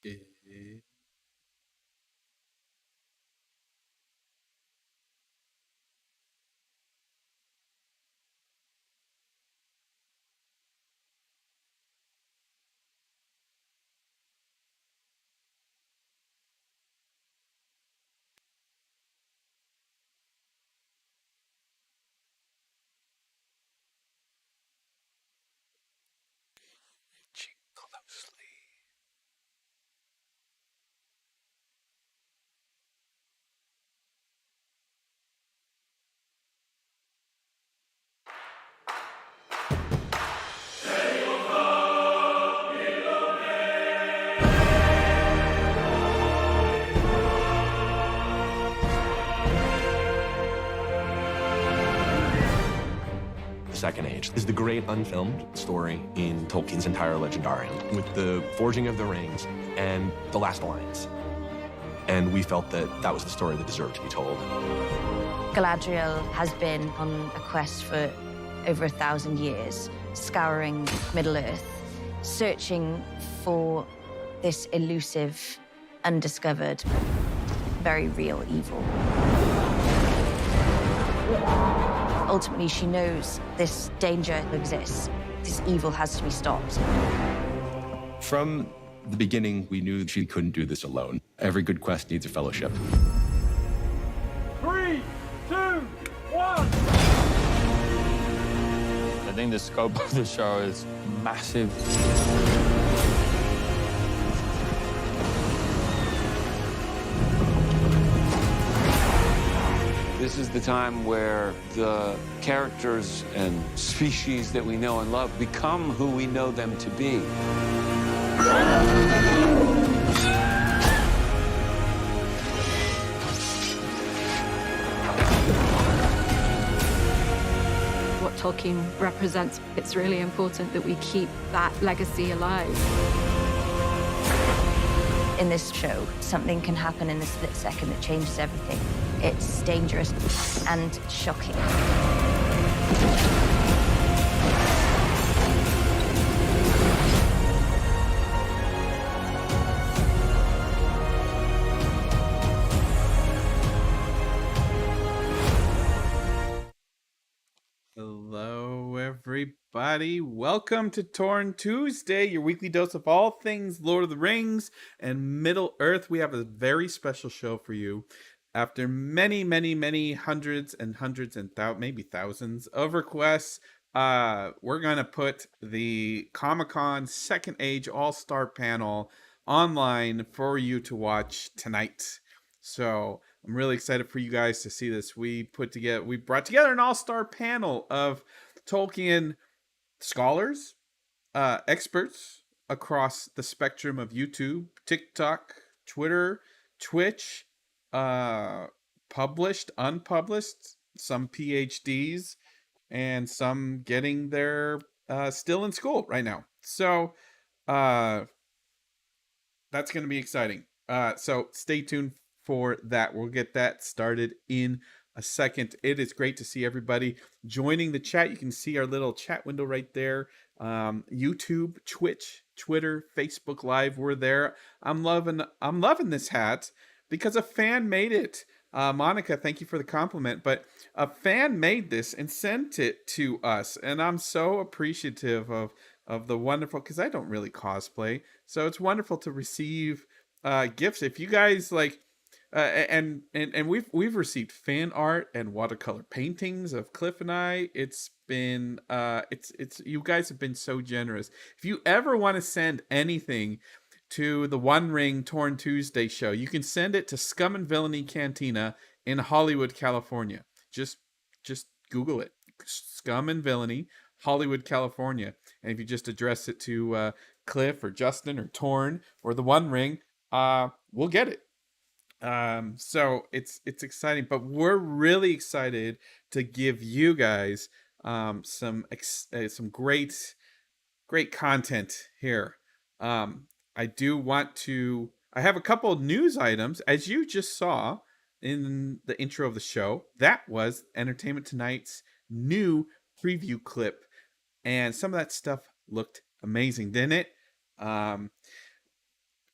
Eh, closely. The Second Age is the great unfilmed story in Tolkien's entire legendarium, with the forging of the rings and the last alliance. And we felt that that was the story that deserved to be told. Galadriel has been on a quest for over 1,000 years, scouring Middle-earth, searching for this elusive, undiscovered, very real evil. Ultimately, she knows this danger exists. This evil has to be stopped. From the beginning, we knew she couldn't do this alone. Every good quest needs a fellowship. 3, 2, 1. I think the scope of the show is massive. This is the time where the characters and species that we know and love become who we know them to be. What Tolkien represents, it's really important that we keep that legacy alive. In this show, something can happen in a split second that changes everything. It's dangerous and shocking. Hello, everybody. Welcome to Torn Tuesday, your weekly dose of all things Lord of the Rings and Middle Earth. We have a very special show for you. After many hundreds and maybe thousands of requests, we're going to put the Comic-Con Second Age All-Star panel online for you to watch tonight. So I'm really excited for you guys to see this. We brought together an all-star panel of Tolkien scholars, experts across the spectrum of YouTube, TikTok, Twitter, Twitch, published, unpublished, some PhDs, and some getting their still in school right now. So that's going to be exciting. So stay tuned for that. We'll get that started in a second. It is great to see everybody joining the chat. You can see our little chat window right there. YouTube, Twitch, Twitter, Facebook Live, we're there. I'm loving this hat because a fan made it. Monica, thank you for the compliment, but a fan made this and sent it to us, and I'm so appreciative of the wonderful, because I don't really cosplay, so it's wonderful to receive gifts. If you guys like, and we've received fan art and watercolor paintings of Cliff and I. It's been it's you guys have been so generous. If you ever want to send anything to the One Ring Torn Tuesday show, you can send it to Scum and Villainy Cantina in Hollywood, California. Just Google it, Scum and Villainy, Hollywood, California, and if you just address it to Cliff or Justin or Torn or the One Ring, we'll get it. So it's exciting, but we're really excited to give you guys some great content here. I have a couple of news items, as you just saw in the intro of the show. That was Entertainment Tonight's new preview clip, and some of that stuff looked amazing, didn't it?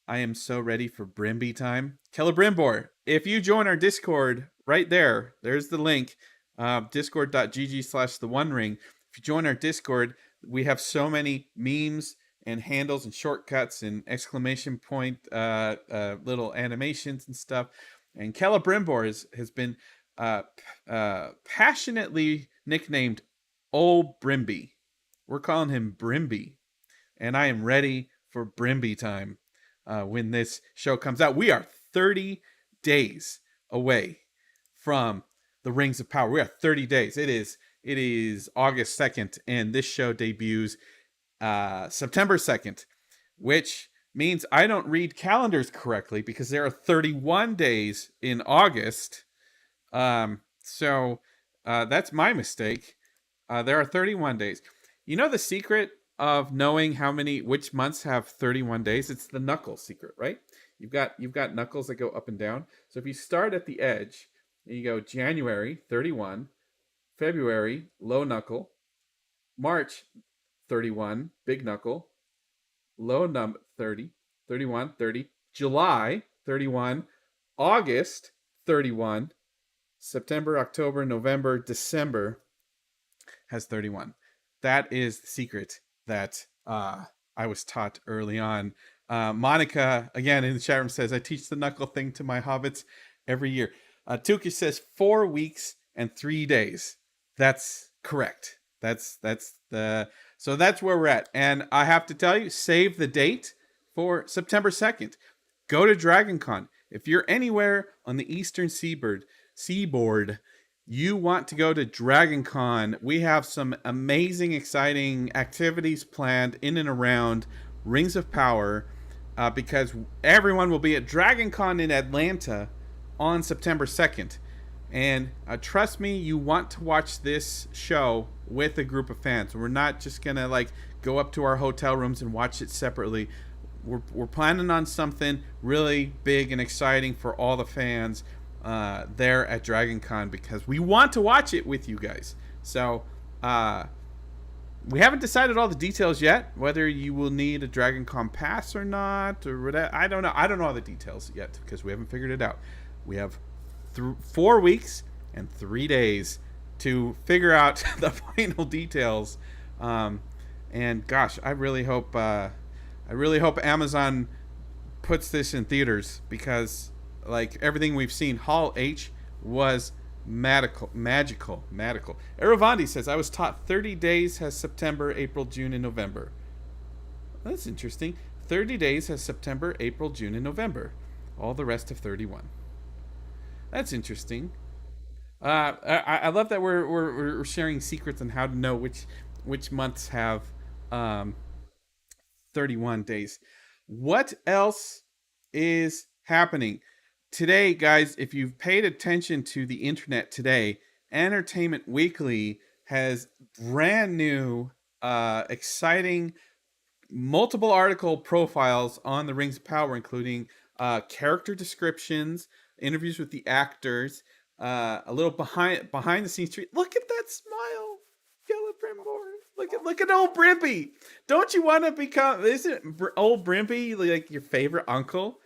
I am so ready for Brimby time. Celebrimbor, if you join our Discord right there, there's the link, discord.gg/the One Ring. If you join our Discord, we have so many memes and handles and shortcuts and exclamation point little animations and stuff. And Celebrimbor has been passionately nicknamed Old Brimby. We're calling him Brimby. And I am ready for Brimby time when this show comes out. We are 30 days away from the Rings of Power. We are 30 days. It is August 2nd, and this show debuts September 2nd, which means I don't read calendars correctly because there are 31 days in August. So that's my mistake. There are 31 days. You know the secret of knowing which months have 31 days? It's the knuckle secret, right? You've got knuckles that go up and down. So if you start at the edge, and you go January 31, February low knuckle, March 31 big knuckle, low 30, 31, 30, July 31, August 31, September, October, November, December has 31. That is the secret that I was taught early on. Monica, again, in the chat room says, I teach the knuckle thing to my hobbits every year. Tuki says 4 weeks and 3 days. That's correct. So that's where we're at. And I have to tell you, save the date for September 2nd. Go to DragonCon. If you're anywhere on the Eastern Seaboard, you want to go to DragonCon. We have some amazing, exciting activities planned in and around Rings of Power because everyone will be at DragonCon in Atlanta on September 2nd. And trust me, you want to watch this show with a group of fans. We're not just going to go up to our hotel rooms and watch it separately. We're planning on something really big and exciting for all the fans there at DragonCon because we want to watch it with you guys. So we haven't decided all the details yet, whether you will need a DragonCon pass or not, or whatever. I don't know all the details yet because we haven't figured it out. We have 4 weeks and 3 days to figure out the final details. And gosh, I really hope Amazon puts this in theaters because everything we've seen, Hall H was magical. Eravandi says, I was taught 30 days has September, April, June, and November. That's interesting. 30 days has September, April, June, and November. All the rest of 31. That's interesting. I love that we're sharing secrets on how to know which months have 31 days. What else is happening today, guys? If you've paid attention to the internet today, Entertainment Weekly has brand new, exciting, multiple article profiles on the Rings of Power, including character descriptions, interviews with the actors, a little behind the scenes treat. Look at that smile, Celebrimbor. Look at old Brimpy. Don't you want to become? Isn't old Brimpy like your favorite uncle?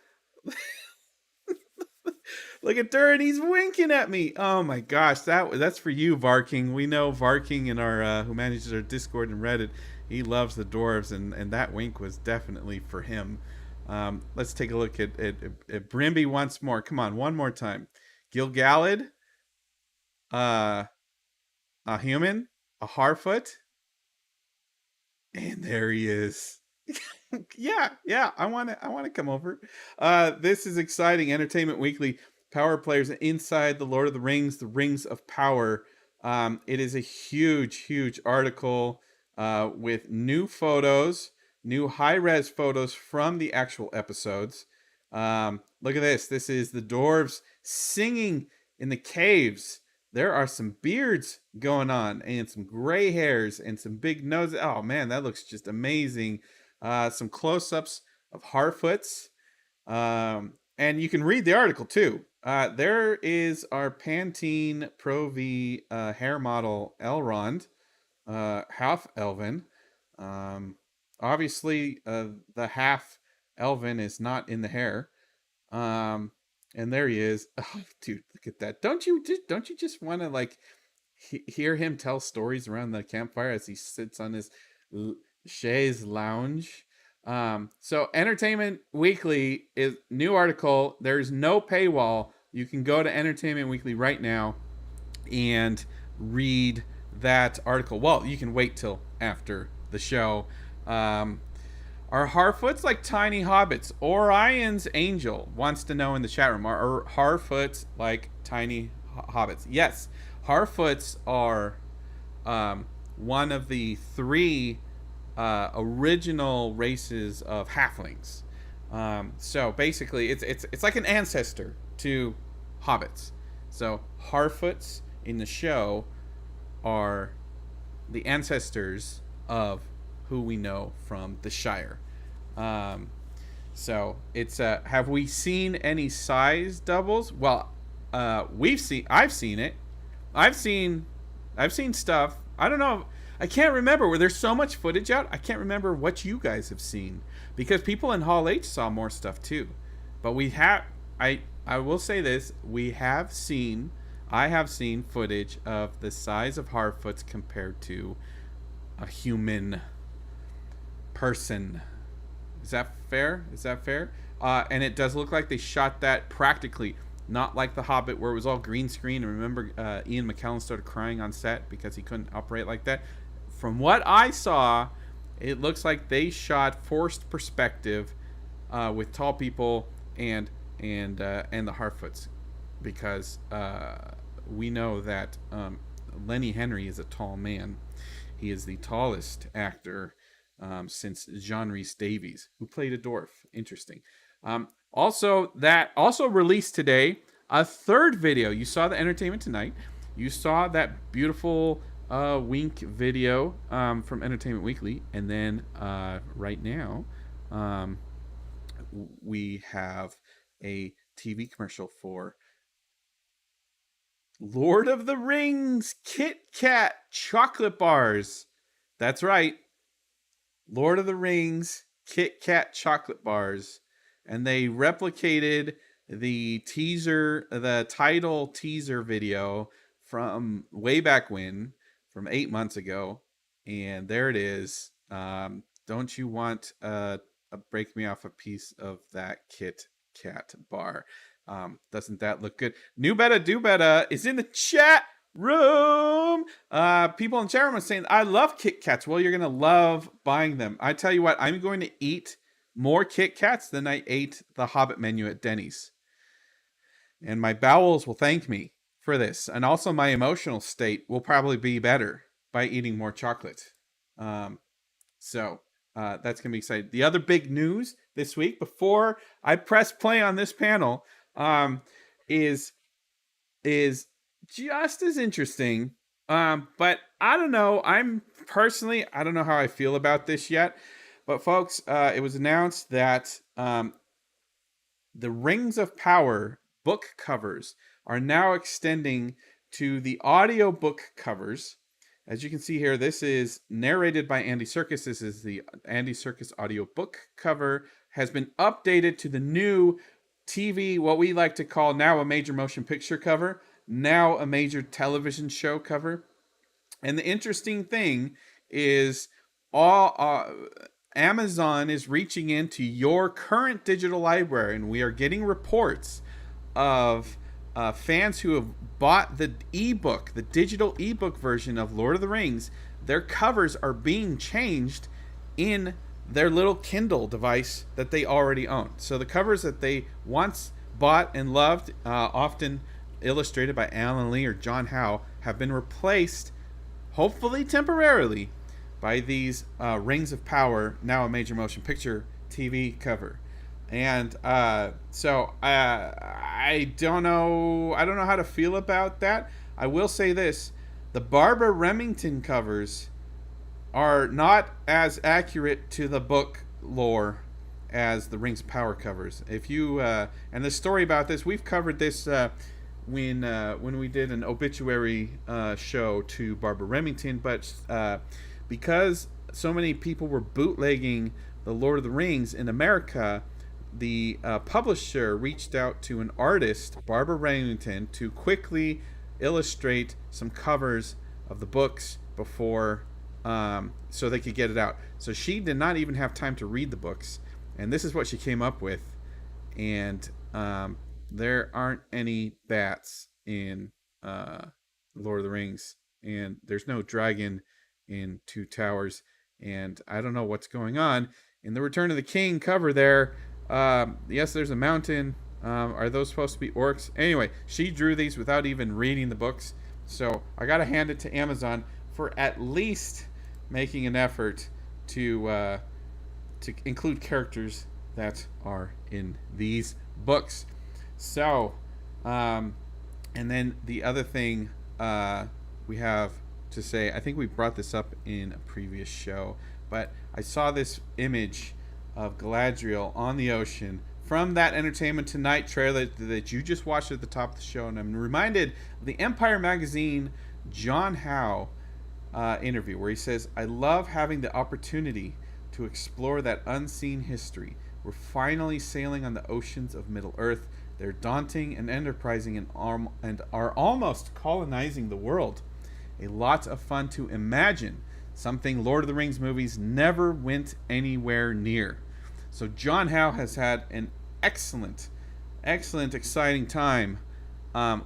Look at Durin, he's winking at me. Oh my gosh, that's for you, Varking. We know Varking in our who manages our Discord and Reddit. He loves the dwarves, and that wink was definitely for him. Let's take a look at Brimby once more. Come on, one more time. Gil-galad, a human, a Harfoot, and there he is. yeah, I want to come over. This is exciting. Entertainment Weekly, Power Players Inside the Lord of the Rings, the Rings of Power. It is a huge article with new photos, new high-res photos from the actual episodes. Look at this. This is the dwarves singing in the caves. There are some beards going on and some gray hairs and some big noses. Oh man, that looks just amazing. Some close-ups of Harfoots. And you can read the article too. There is our Pantene Pro V hair model Elrond, half elven. Obviously, the half Elven is not in the hair. And there he is. Oh, dude, look at that. Don't you just want to like hear him tell stories around the campfire as he sits on his chaise lounge? So Entertainment Weekly is new article. There's no paywall. You can go to Entertainment Weekly right now and read that article. Well, you can wait till after the show. Are Harfoots like tiny hobbits? Orion's Angel wants to know in the chat room. Are Harfoots like tiny hobbits? Yes. Harfoots are one of the 3 original races of halflings. So basically, it's like an ancestor to hobbits. So Harfoots in the show are the ancestors of who we know from the Shire. So it's have we seen any size doubles? Well, I've seen it. I've seen stuff. I don't know. I can't remember. Where there's so much footage out, I can't remember what you guys have seen, because people in Hall H saw more stuff too. But we have. I will say this: I have seen footage of the size of Harfoots compared to a human person. Is that fair? And it does look like they shot that practically, not like The Hobbit where it was all green screen. And remember, Ian McKellen started crying on set because he couldn't operate like that. From what I saw, it looks like they shot forced perspective with tall people and the Harfoots, because we know that Lenny Henry is a tall man. He is the tallest actor since John Rhys Davies, who played a dwarf. Interesting. Also released today, a third video. You saw the Entertainment Tonight. You saw that beautiful Wink video from Entertainment Weekly. And then right now, we have a TV commercial for Lord of the Rings Kit Kat chocolate bars. That's right. Lord of the Rings Kit Kat chocolate bars. And they replicated the title teaser video from way back when, from 8 months ago. And there it is. Don't you want break me off a piece of that Kit Kat bar? Doesn't that look good? New Beta Do Beta is in the chat room. People in the chat room are saying, I love Kit Kats. Well, you're going to love buying them. I tell you what, I'm going to eat more Kit Kats than I ate the Hobbit menu at Denny's. And my bowels will thank me for this. And also my emotional state will probably be better by eating more chocolate. So that's going to be exciting. The other big news this week, before I press play on this panel, is just as interesting. But I don't know. I don't know how I feel about this yet. But folks, it was announced that the Rings of Power book covers are now extending to the audiobook covers. As you can see here, this is narrated by Andy Serkis. This is the Andy Serkis audiobook cover. Has been updated to the new TV, what we like to call now a major motion picture cover, now a major television show cover. And the interesting thing is Amazon is reaching into your current digital library, and we are getting reports of fans who have bought the ebook, the digital ebook version of Lord of the Rings. Their covers are being changed in their little Kindle device that they already own. So the covers that they once bought and loved, often illustrated by Alan Lee or John Howe, have been replaced, hopefully temporarily, by these Rings of Power, now a major motion picture TV cover. And so I don't know how to feel about that. I will say this: the Barbara Remington covers are not as accurate to the book lore as the Rings of Power covers. If you and the story about this, we've covered this when we did an obituary show to Barbara Remington, but because so many people were bootlegging the Lord of the Rings in America, the publisher reached out to an artist, Barbara Remington, to quickly illustrate some covers of the books before, so they could get it out. So she did not even have time to read the books, and this is what she came up with. And there aren't any bats in Lord of the Rings, and there's no dragon in Two Towers, and I don't know what's going on in the Return of the King cover there. Yes, there's a mountain. Are those supposed to be orcs? Anyway, she drew these without even reading the books, so I gotta hand it to Amazon for at least making an effort to include characters that are in these books. So, and then the other thing we have to say, I think we brought this up in a previous show, but I saw this image of Galadriel on the ocean from that Entertainment Tonight trailer that you just watched at the top of the show, and I'm reminded of the Empire Magazine John Howe interview where he says, "I love having the opportunity to explore that unseen history. We're finally sailing on the oceans of Middle-earth. They're daunting and enterprising and are almost colonizing the world. A lot of fun to imagine, something Lord of the Rings movies never went anywhere near." So John Howe has had an excellent, exciting time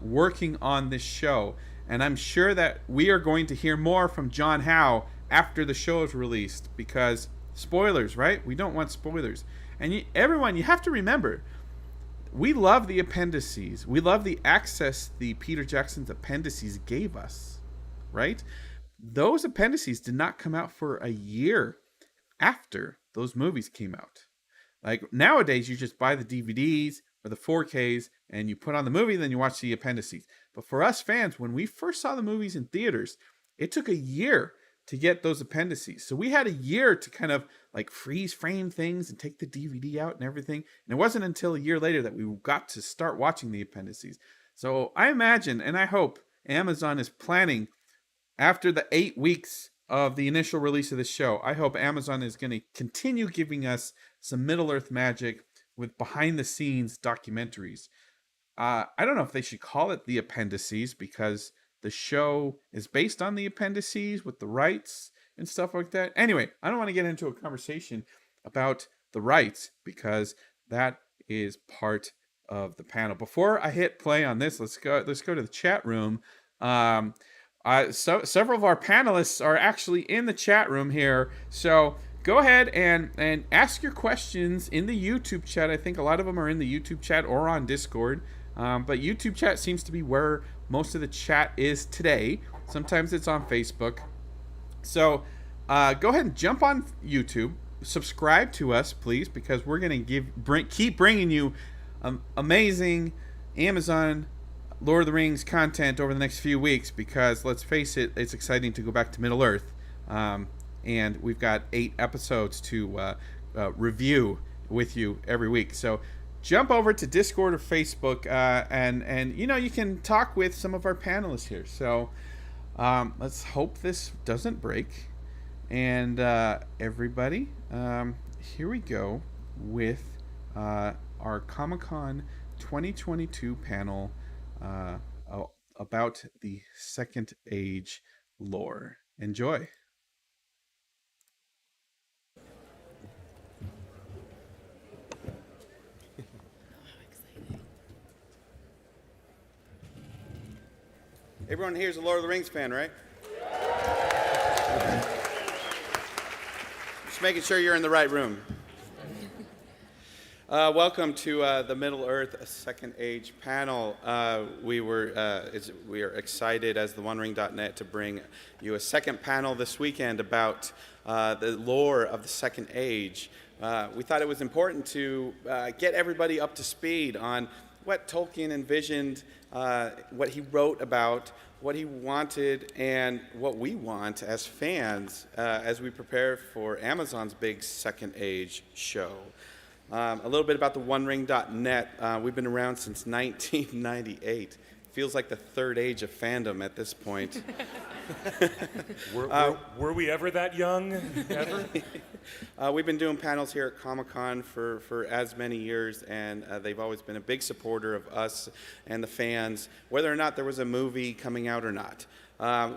working on this show. And I'm sure that we are going to hear more from John Howe after the show is released, because spoilers, right? We don't want spoilers. And everyone, you have to remember, we love the appendices. We love the access the Peter Jackson's appendices gave us, right? Those appendices did not come out for a year after those movies came out. Like nowadays, you just buy the DVDs or the 4Ks and you put on the movie, then you watch the appendices. But for us fans, when we first saw the movies in theaters, it took a year to get those appendices. So we had a year to kind of like freeze frame things and take the DVD out and everything. And it wasn't until a year later that we got to start watching the appendices. So I imagine, and I hope, Amazon is planning, after the 8 weeks of the initial release of the show, I hope Amazon is going to continue giving us some Middle-earth magic with behind-the-scenes documentaries. I don't know if they should call it the appendices, because the show is based on the appendices with the rights and stuff like that. Anyway, I don't want to get into a conversation about the rights, because that is part of the panel. Before I hit play on this, let's go to the chat room. So several of our panelists are actually in the chat room here, so go ahead and ask your questions in the YouTube chat. I think a lot of them are in the YouTube chat or on Discord, but YouTube chat seems to be where most of the chat is today. Sometimes it's on Facebook. So go ahead and jump on YouTube, subscribe to us, please, because we're going to keep bringing you amazing Amazon Lord of the Rings content over the next few weeks, because let's face it, it's exciting to go back to Middle-earth. And we've got 8 episodes to review with you every week. So jump over to Discord or Facebook, and you can talk with some of our panelists here. So let's hope this doesn't break. And everybody, here we go with our Comic-Con 2022 panel about the Second Age lore. Enjoy. Everyone here is a Lord of the Rings fan, right? Just making sure you're in the right room. Welcome to the Middle-earth Second Age panel. We are excited as the OneRing.net to bring you a second panel this weekend about the lore of the Second Age. We thought it was important to get everybody up to speed on what Tolkien envisioned, what he wrote about, what he wanted, and what we want as fans as we prepare for Amazon's big Second Age show. A little bit about the OneRing.net. We've been around since 1998. feels like the third age of fandom at this point. Were we ever that young? Ever? We've been doing panels here at Comic-Con for as many years, and they've always been a big supporter of us and the fans, whether or not there was a movie coming out or not.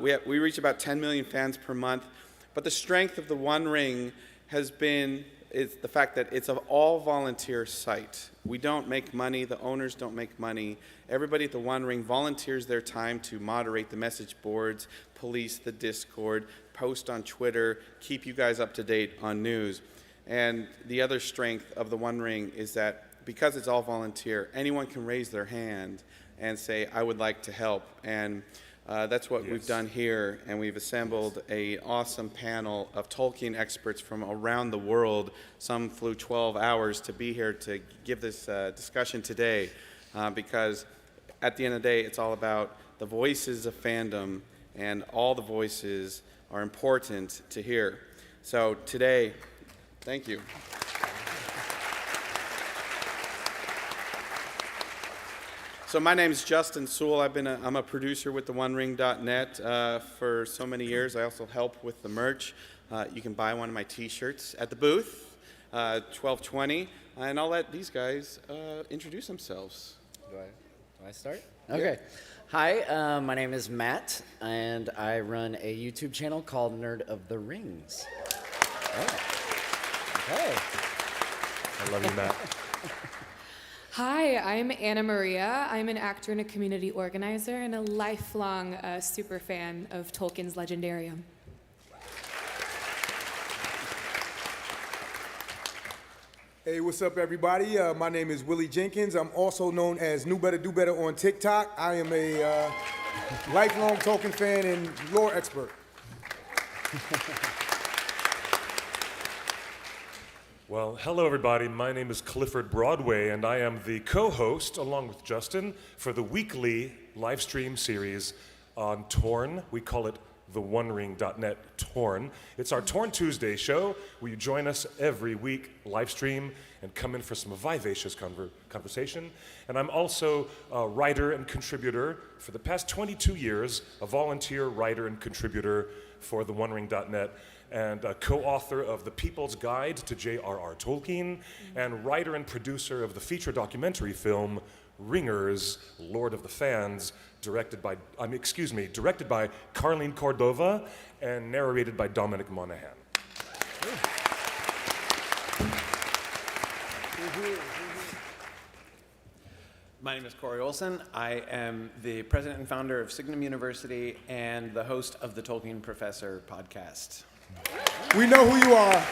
We reach about 10 million fans per month, but the strength of the One Ring has been the fact that it's an all-volunteer site. We don't make money. The owners don't make money. Everybody at the One Ring volunteers their time to moderate the message boards, police the Discord, post on Twitter, keep you guys up to date on news. And the other strength of the One Ring is that because it's all volunteer, anyone can raise their hand and say, I would like to help. And that's what we've done here, and we've assembled an awesome panel of Tolkien experts from around the world. Some flew 12 hours to be here to give this discussion today, because at the end of the day, it's all about the voices of fandom, and all the voices are important to hear. So today, thank you. So my name is Justin Sewell. I'm a producer with the OneRing.net for so many years. I also help with the merch. You can buy one of my T-shirts at the booth, 1220, and I'll let these guys introduce themselves. Do I start? Okay. Hi, my name is Matt, and I run a YouTube channel called Nerd of the Rings. Oh. Okay. I love you, Matt. Hi, I'm Anna Maria. I'm an actor and a community organizer and a lifelong super fan of Tolkien's Legendarium. Hey, what's up, everybody? My name is Willie Jenkins. I'm also known as New Better Do Better on TikTok. I am a lifelong Tolkien fan and lore expert. Well, hello everybody. My name is Clifford Broadway, and I am the co-host, along with Justin, for the weekly live stream series on Torn. We call it the OneRing.net Torn. It's our Torn Tuesday show, where you join us every week, live stream, and come in for some vivacious conversation. And I'm also a writer and contributor for the past 22 years, a volunteer writer and contributor for the OneRing.net, and a co-author of The People's Guide to J.R.R. Tolkien, and writer and producer of the feature documentary film Ringers, Lord of the Fans, directed by Carlene Cordova and narrated by Dominic Monaghan. My name is Corey Olson. I am the president and founder of Signum University and the host of the Tolkien Professor podcast. We know who you are.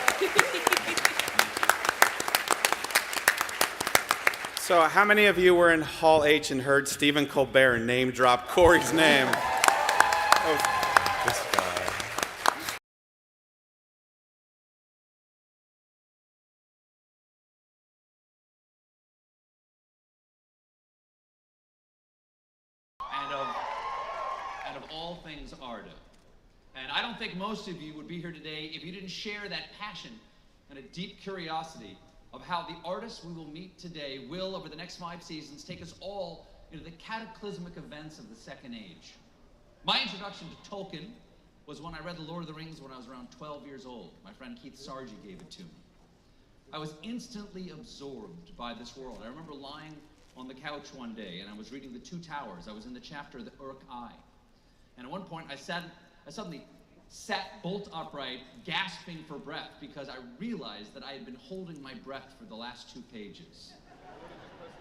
So how many of you were in Hall H and heard Stephen Colbert name drop Corey's name? This guy. And of all things Arda. And I don't think most of you would be here today if you didn't share that passion and a deep curiosity of how the artists we will meet today will, over the next 5 seasons, take us all into the cataclysmic events of the Second Age. My introduction to Tolkien was when I read The Lord of the Rings when I was around 12 years old. My friend Keith Sargi gave it to me. I was instantly absorbed by this world. I remember lying on the couch one day and I was reading The Two Towers. I was in the chapter The Uruk-hai. And at one point I suddenly sat bolt upright, gasping for breath, because I realized that I had been holding my breath for the last 2 pages.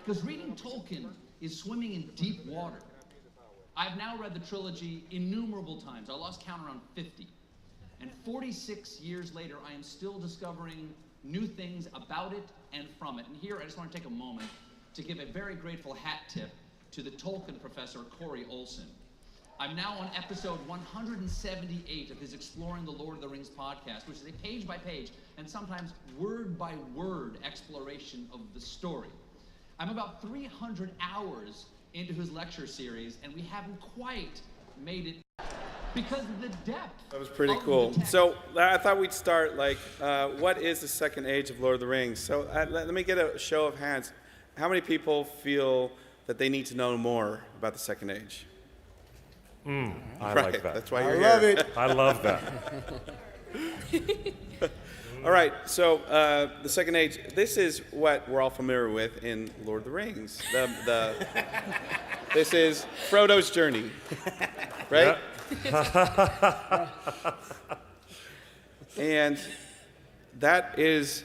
Because reading Tolkien is swimming in deep water. I've now read the trilogy innumerable times. I lost count around 50. And 46 years later, I am still discovering new things about it and from it. And here, I just want to take a moment to give a very grateful hat tip to the Tolkien professor, Corey Olson. I'm now on episode 178 of his Exploring the Lord of the Rings podcast, which is a page-by-page and sometimes word-by-word exploration of the story. I'm about 300 hours into his lecture series, and we haven't quite made it because of the depth. That was pretty cool. So I thought we'd start what is the Second Age of Lord of the Rings? So let me get a show of hands. How many people feel that they need to know more about the Second Age. I Right, like that. that's why I you're love here. it. I love that. All right, so the Second Age, this is what we're all familiar with in Lord of the Rings. This is Frodo's journey, right? And that is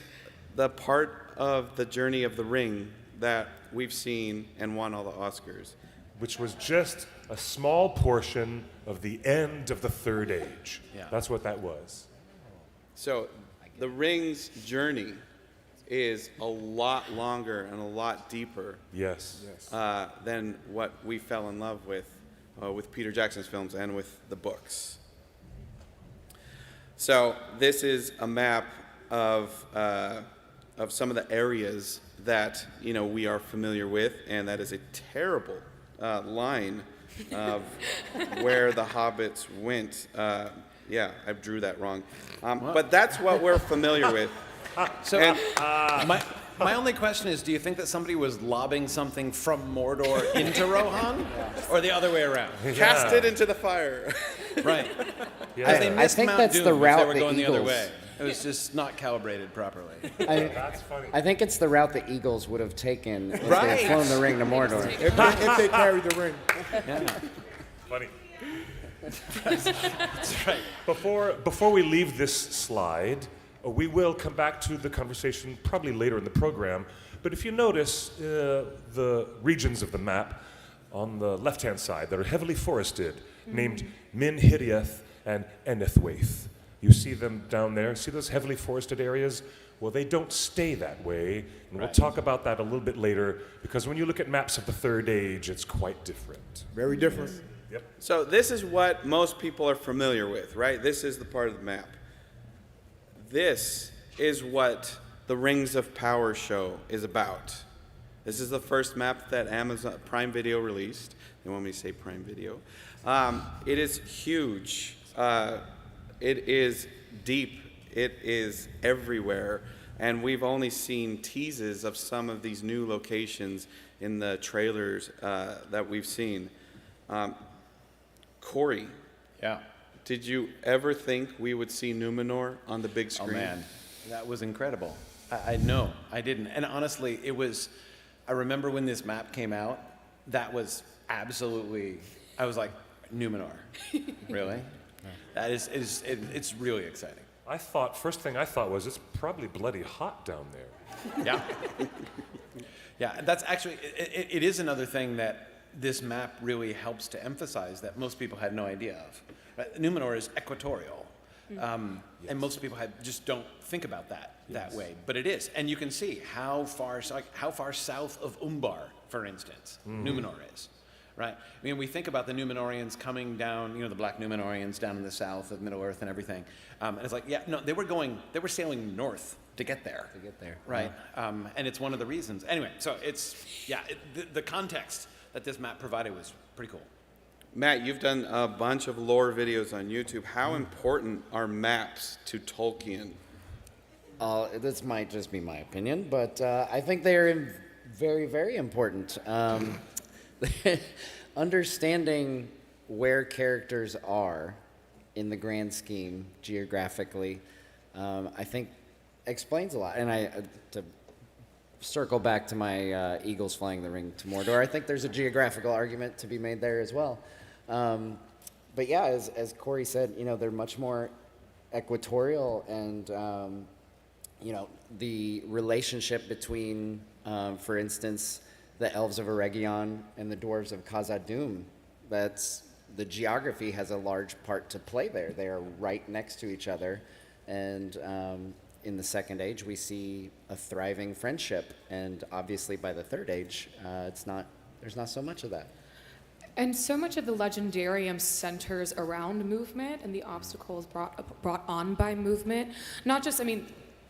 the part of the journey of the ring that we've seen and won all the Oscars. Which was just a small portion of the end of the Third Age. Yeah. That's what that was. So the ring's journey is a lot longer and a lot deeper Yes. than what we fell in love with Peter Jackson's films and with the books. So this is a map of some of the areas that we are familiar with, and that is a terrible line of where the hobbits went. Yeah, I drew that wrong, but that's what we're familiar with. So my only question is, do you think that somebody was lobbing something from Mordor into Rohan, or the other way around? Cast it into the fire. Right. Yeah. They missed I think Mount that's Doom the if route they were the going the other Eagles- way. It was just not calibrated properly. That's funny. I think it's the route the Eagles would have taken if they Right. had flown the ring to Mordor. If they carried the ring. Funny. That's right. Before we leave this slide, we will come back to the conversation probably later in the program. But if you notice the regions of the map on the left-hand side that are heavily forested, named Min Hiriath and Enethwaith. You see them down there? See those heavily forested areas? Well, they don't stay that way, and we'll talk about that a little bit later, because when you look at maps of the Third Age, it's quite different. Very different. Yep. So this is what most people are familiar with, right? This is the part of the map. This is what the Rings of Power show is about. This is the first map that Amazon Prime Video released. They want me to say Prime Video. It is huge. It is deep. It is everywhere. And we've only seen teases of some of these new locations in the trailers that we've seen. Corey. Yeah. Did you ever think we would see Numenor on the big screen? Oh man, that was incredible. I know, I didn't. And honestly, I remember when this map came out, that was absolutely, I was like, Numenor. Really? That it's really exciting. First thing I thought was, it's probably bloody hot down there. Yeah. Yeah, that's actually, it is another thing that this map really helps to emphasize that most people had no idea of. Right? Numenor is equatorial. And most people just don't think about that way, but it is. And you can see how far south of Umbar, for instance, Numenor is. Right? I mean, we think about the Numenoreans coming down, the black Numenoreans down in the south of Middle-earth and everything. And it's like, yeah, no, they were sailing north to get there. Right? And it's one of the reasons. Anyway, so the context that this map provided was pretty cool. Matt, you've done a bunch of lore videos on YouTube. How important are maps to Tolkien? This might just be my opinion, but I think they're very, very important. Understanding where characters are in the grand scheme, geographically, I think explains a lot. And to circle back to my Eagles flying the ring to Mordor, I think there's a geographical argument to be made there as well. But yeah, as Corey said, they're much more equatorial, and the relationship between, for instance, the elves of Eregion and the dwarves of Khazad-dûm, the geography has a large part to play there. They are right next to each other, and in the Second Age we see a thriving friendship, and obviously by the Third Age there's not so much of that. And so much of the legendarium centers around movement and the obstacles brought on by movement. Not just,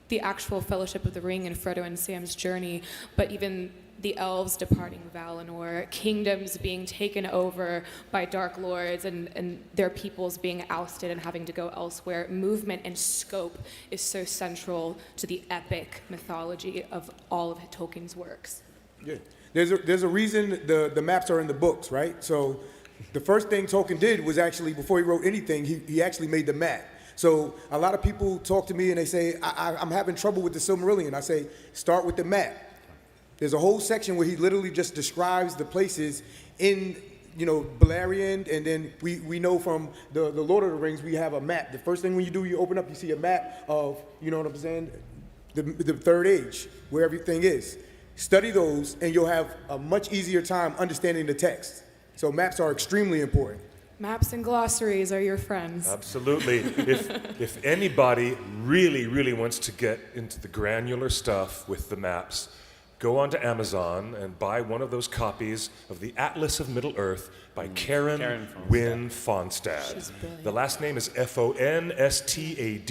the actual Fellowship of the Ring and Frodo and Sam's journey, but even the elves departing Valinor, kingdoms being taken over by Dark Lords, and their peoples being ousted and having to go elsewhere. Movement and scope is so central to the epic mythology of all of Tolkien's works. Yeah. There's a reason the maps are in the books, right? So the first thing Tolkien did was actually, before he wrote anything, he actually made the map. So a lot of people talk to me and they say, I'm having trouble with the Silmarillion. I say, start with the map. There's a whole section where he literally just describes the places in, Beleriand, and then we know from the Lord of the Rings, we have a map. The first thing when you do, you open up, you see a map of, you know what I'm saying, the Third Age, where everything is. Study those, and you'll have a much easier time understanding the text. So maps are extremely important. Maps and glossaries are your friends. Absolutely. If anybody really, really wants to get into the granular stuff with the maps, go onto Amazon and buy one of those copies of the Atlas of Middle-earth by Karen Wynne Fonstad. The last name is Fonstad.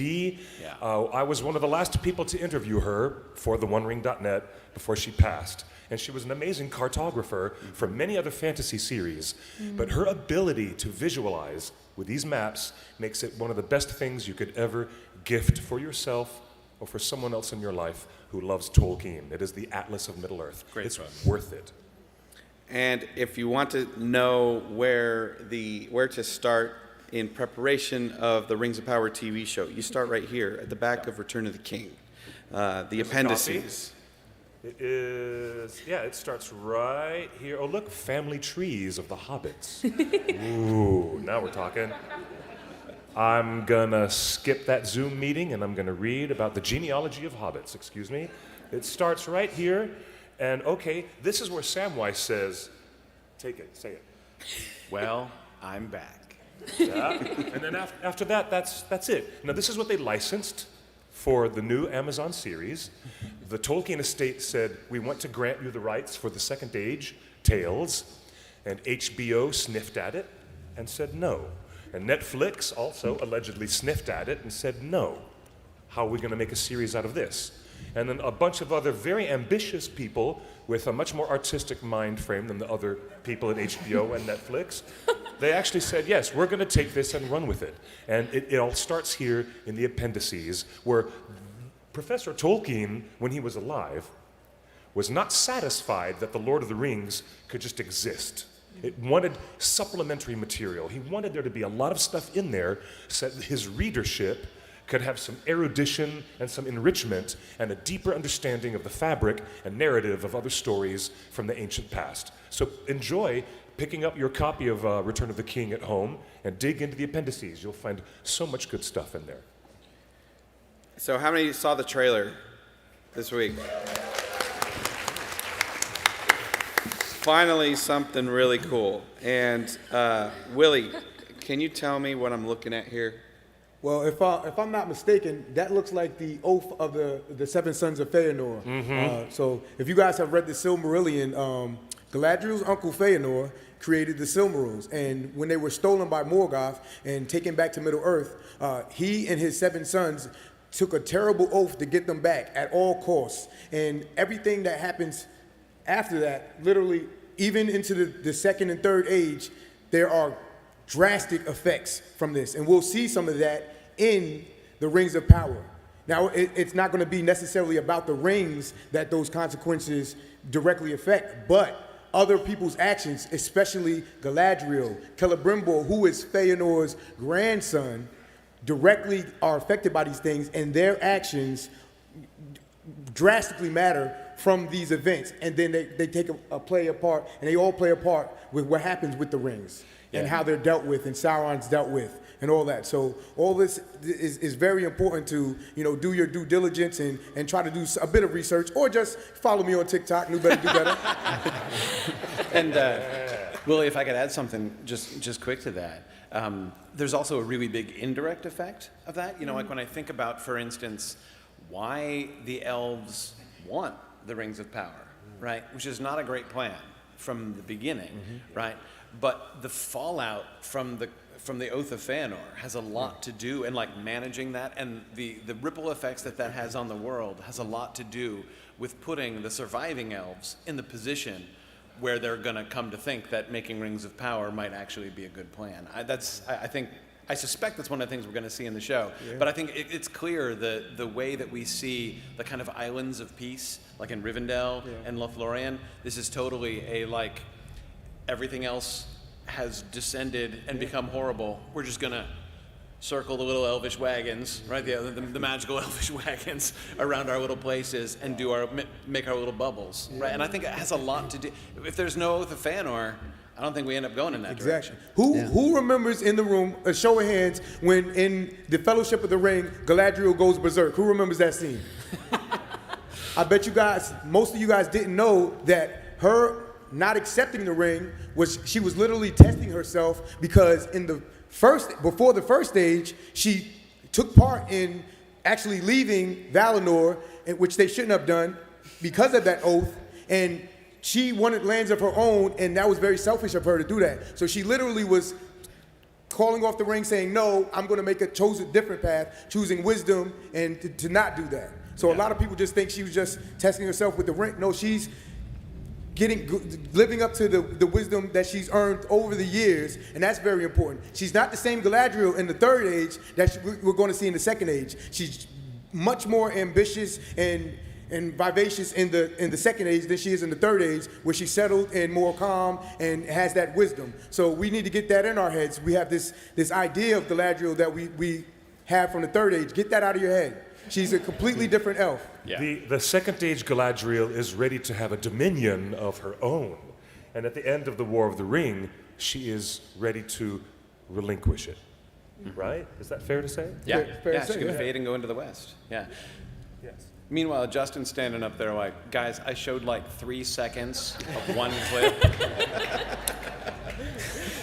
Yeah. I was one of the last people to interview her for theonering.net before she passed. And she was an amazing cartographer for many other fantasy series. But her ability to visualize with these maps makes it one of the best things you could ever gift for yourself or for someone else in your life who loves Tolkien. It is the Atlas of Middle-earth. It's worth it. And if you want to know where to start in preparation of the Rings of Power TV show, you start right here at the back of Return of the King, the appendices. It is, it starts right here. Oh, look, family trees of the hobbits. Ooh, now we're talking. I'm gonna skip that Zoom meeting and I'm gonna read about the genealogy of hobbits, excuse me. It starts right here, and okay, this is where Samwise says, take it, say it. Well, I'm back. Yeah. And then after that, that's it. Now this is what they licensed for the new Amazon series. The Tolkien estate said, we want to grant you the rights for the Second Age tales, and HBO sniffed at it and said no. And Netflix also allegedly sniffed at it and said no. How are we going to make a series out of this? And then a bunch of other very ambitious people with a much more artistic mind frame than the other people at HBO and Netflix, they actually said, yes, we're going to take this and run with it. And it all starts here in the appendices, where Professor Tolkien, when he was alive, was not satisfied that the Lord of the Rings could just exist. It wanted supplementary material. He wanted there to be a lot of stuff in there so that his readership could have some erudition and some enrichment and a deeper understanding of the fabric and narrative of other stories from the ancient past. So enjoy picking up your copy of Return of the King at home and dig into the appendices. You'll find so much good stuff in there. So how many saw the trailer this week? Finally, something really cool. And Willie, can you tell me what I'm looking at here? Well, if I'm not mistaken, that looks like the oath of the seven sons of Feanor. So if you guys have read the Silmarillion, Galadriel's uncle Feanor created the Silmarils, and when they were stolen by Morgoth and taken back to Middle-earth, he and his seven sons took a terrible oath to get them back at all costs. And everything that happens after that, literally, even into the Second and Third Age, there are drastic effects from this. And we'll see some of that in the Rings of Power. Now, it's not going to be necessarily about the rings that those consequences directly affect, but other people's actions, especially Galadriel, Celebrimbor, who is Feanor's grandson, directly are affected by these things, and their actions drastically matter from these events. And then they take a play a part, and they all play a part with what happens with the rings and how they're dealt with and Sauron's dealt with and all that. So all this is very important to, do your due diligence and try to do a bit of research, or just follow me on TikTok, New Better Do Better. And Willie, if I could add something just quick to that. There's also a really big indirect effect of that. Like when I think about, for instance, why the elves want the Rings of Power, right? Which is not a great plan from the beginning, right? But the fallout from the Oath of Feanor has a lot to do, and like managing that, and the ripple effects that has on the world has a lot to do with putting the surviving elves in the position where they're going to come to think that making Rings of Power might actually be a good plan. I I suspect that's one of the things we're going to see in the show. Yeah. But I think it's clear the way that we see the kind of islands of peace, like in Rivendell and Lothlorien, this is totally a like everything else has descended and become horrible. We're just going to circle the little elvish wagons, right? The magical elvish wagons around our little places and make our little bubbles, right? And I think it has a lot to do. If there's no Oath of Fëanor, I don't think we end up going in that direction. Who remembers in the room, a show of hands, when in the Fellowship of the Ring, Galadriel goes berserk? Who remembers that scene? I bet you guys, most of you guys didn't know that her not accepting the ring she was literally testing herself, because before the first stage, she took part in actually leaving Valinor, which they shouldn't have done because of that oath, and she wanted lands of her own, and that was very selfish of her to do that. So she literally was calling off the ring, saying, no, I'm going to make a different path, choosing wisdom, and to not do that. So a lot of people just think she was just testing herself with the ring. No, she's living up to the wisdom that she's earned over the years, and that's very important. She's not the same Galadriel in the Third Age that we're going to see in the Second Age. She's much more ambitious and vivacious in the Second Age than she is in the Third Age, where she's settled and more calm and has that wisdom. So we need to get that in our heads. We have this idea of Galadriel that we have from the Third Age. Get that out of your head. She's a completely different elf. Yeah. The Second Age Galadriel is ready to have a dominion of her own. And at the end of the War of the Ring, she is ready to relinquish it. Right? Is that fair to say? Yeah, fair to she's say, going to fade and go into the West. Yeah. Yes. Meanwhile, Justin's standing up there like, guys, I showed like 3 seconds of one clip.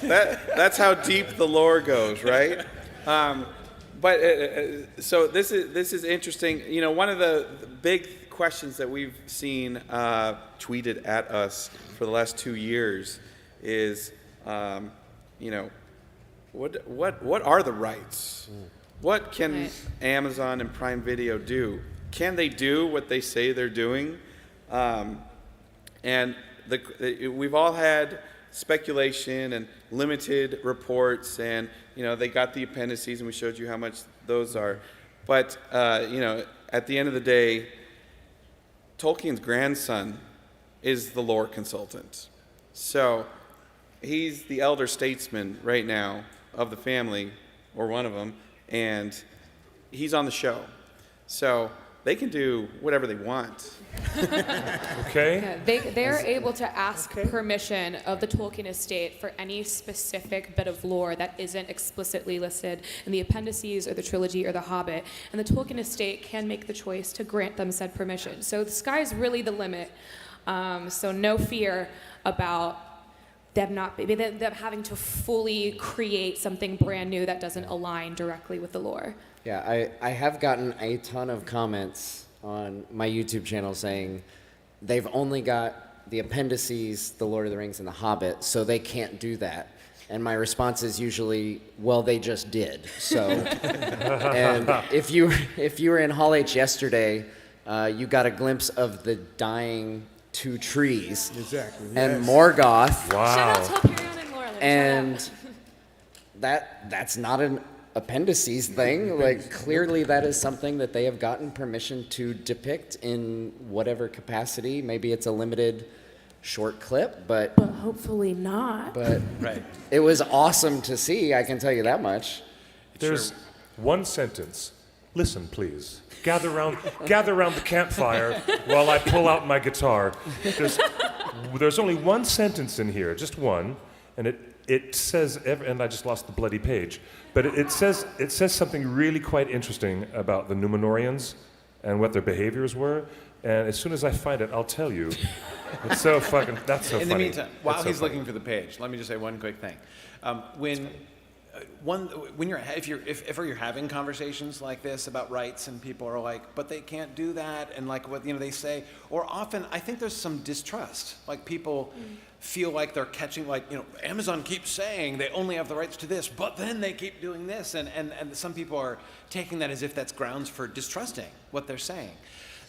That's how deep the lore goes, right? So this is interesting. You know, one of the big questions that we've seen tweeted at us for the last 2 years is, you know, what are the rights? What can Amazon and Prime Video do? Can they do what they say they're doing? And we've all had speculation and limited reports, and you know, they got the appendices, and we showed you how much those are. But you know, at the end of the day, Tolkien's grandson is the lore consultant. So he's the elder statesman right now of the family, or one of them, and he's on the show. So they can do whatever they want. Okay. Yeah, they're able to ask permission of the Tolkien estate for any specific bit of lore that isn't explicitly listed in the appendices or the trilogy or the Hobbit, and the Tolkien estate can make the choice to grant them said permission. So the sky's really the limit. So no fear about them having to fully create something brand new that doesn't align directly with the lore. Yeah, I have gotten a ton of comments on my YouTube channel saying they've only got the appendices, The Lord of the Rings, and The Hobbit, so they can't do that. And my response is usually, well, they just did. So, and if you were in Hall H yesterday, you got a glimpse of the dying 2 trees. Exactly. And Yes. Morgoth. Wow. Shout out to Hilperion and Laurelin. And that's not an appendices thing. Like, clearly that is something that they have gotten permission to depict in whatever capacity. Maybe it's a limited short clip, but hopefully not. But Right. it was awesome to see, I can tell you that much. There's one sentence. Listen, please. Gather round the campfire while I pull out my guitar. There's only one sentence in here, just one, and it says, and I just lost the bloody page, but it says something really quite interesting about the Numenoreans and what their behaviors were. And as soon as I find it, I'll tell you. It's so fucking. That's so In funny. the meantime, while That's so he's funny. looking for the page, let me just say one quick thing. If you're having conversations like this about rights, and people are like, but they can't do that, and like what they say, or often I think there's some distrust. Like people feel like they're catching, Amazon keeps saying they only have the rights to this, but then they keep doing this, and some people are taking that as if that's grounds for distrusting what they're saying.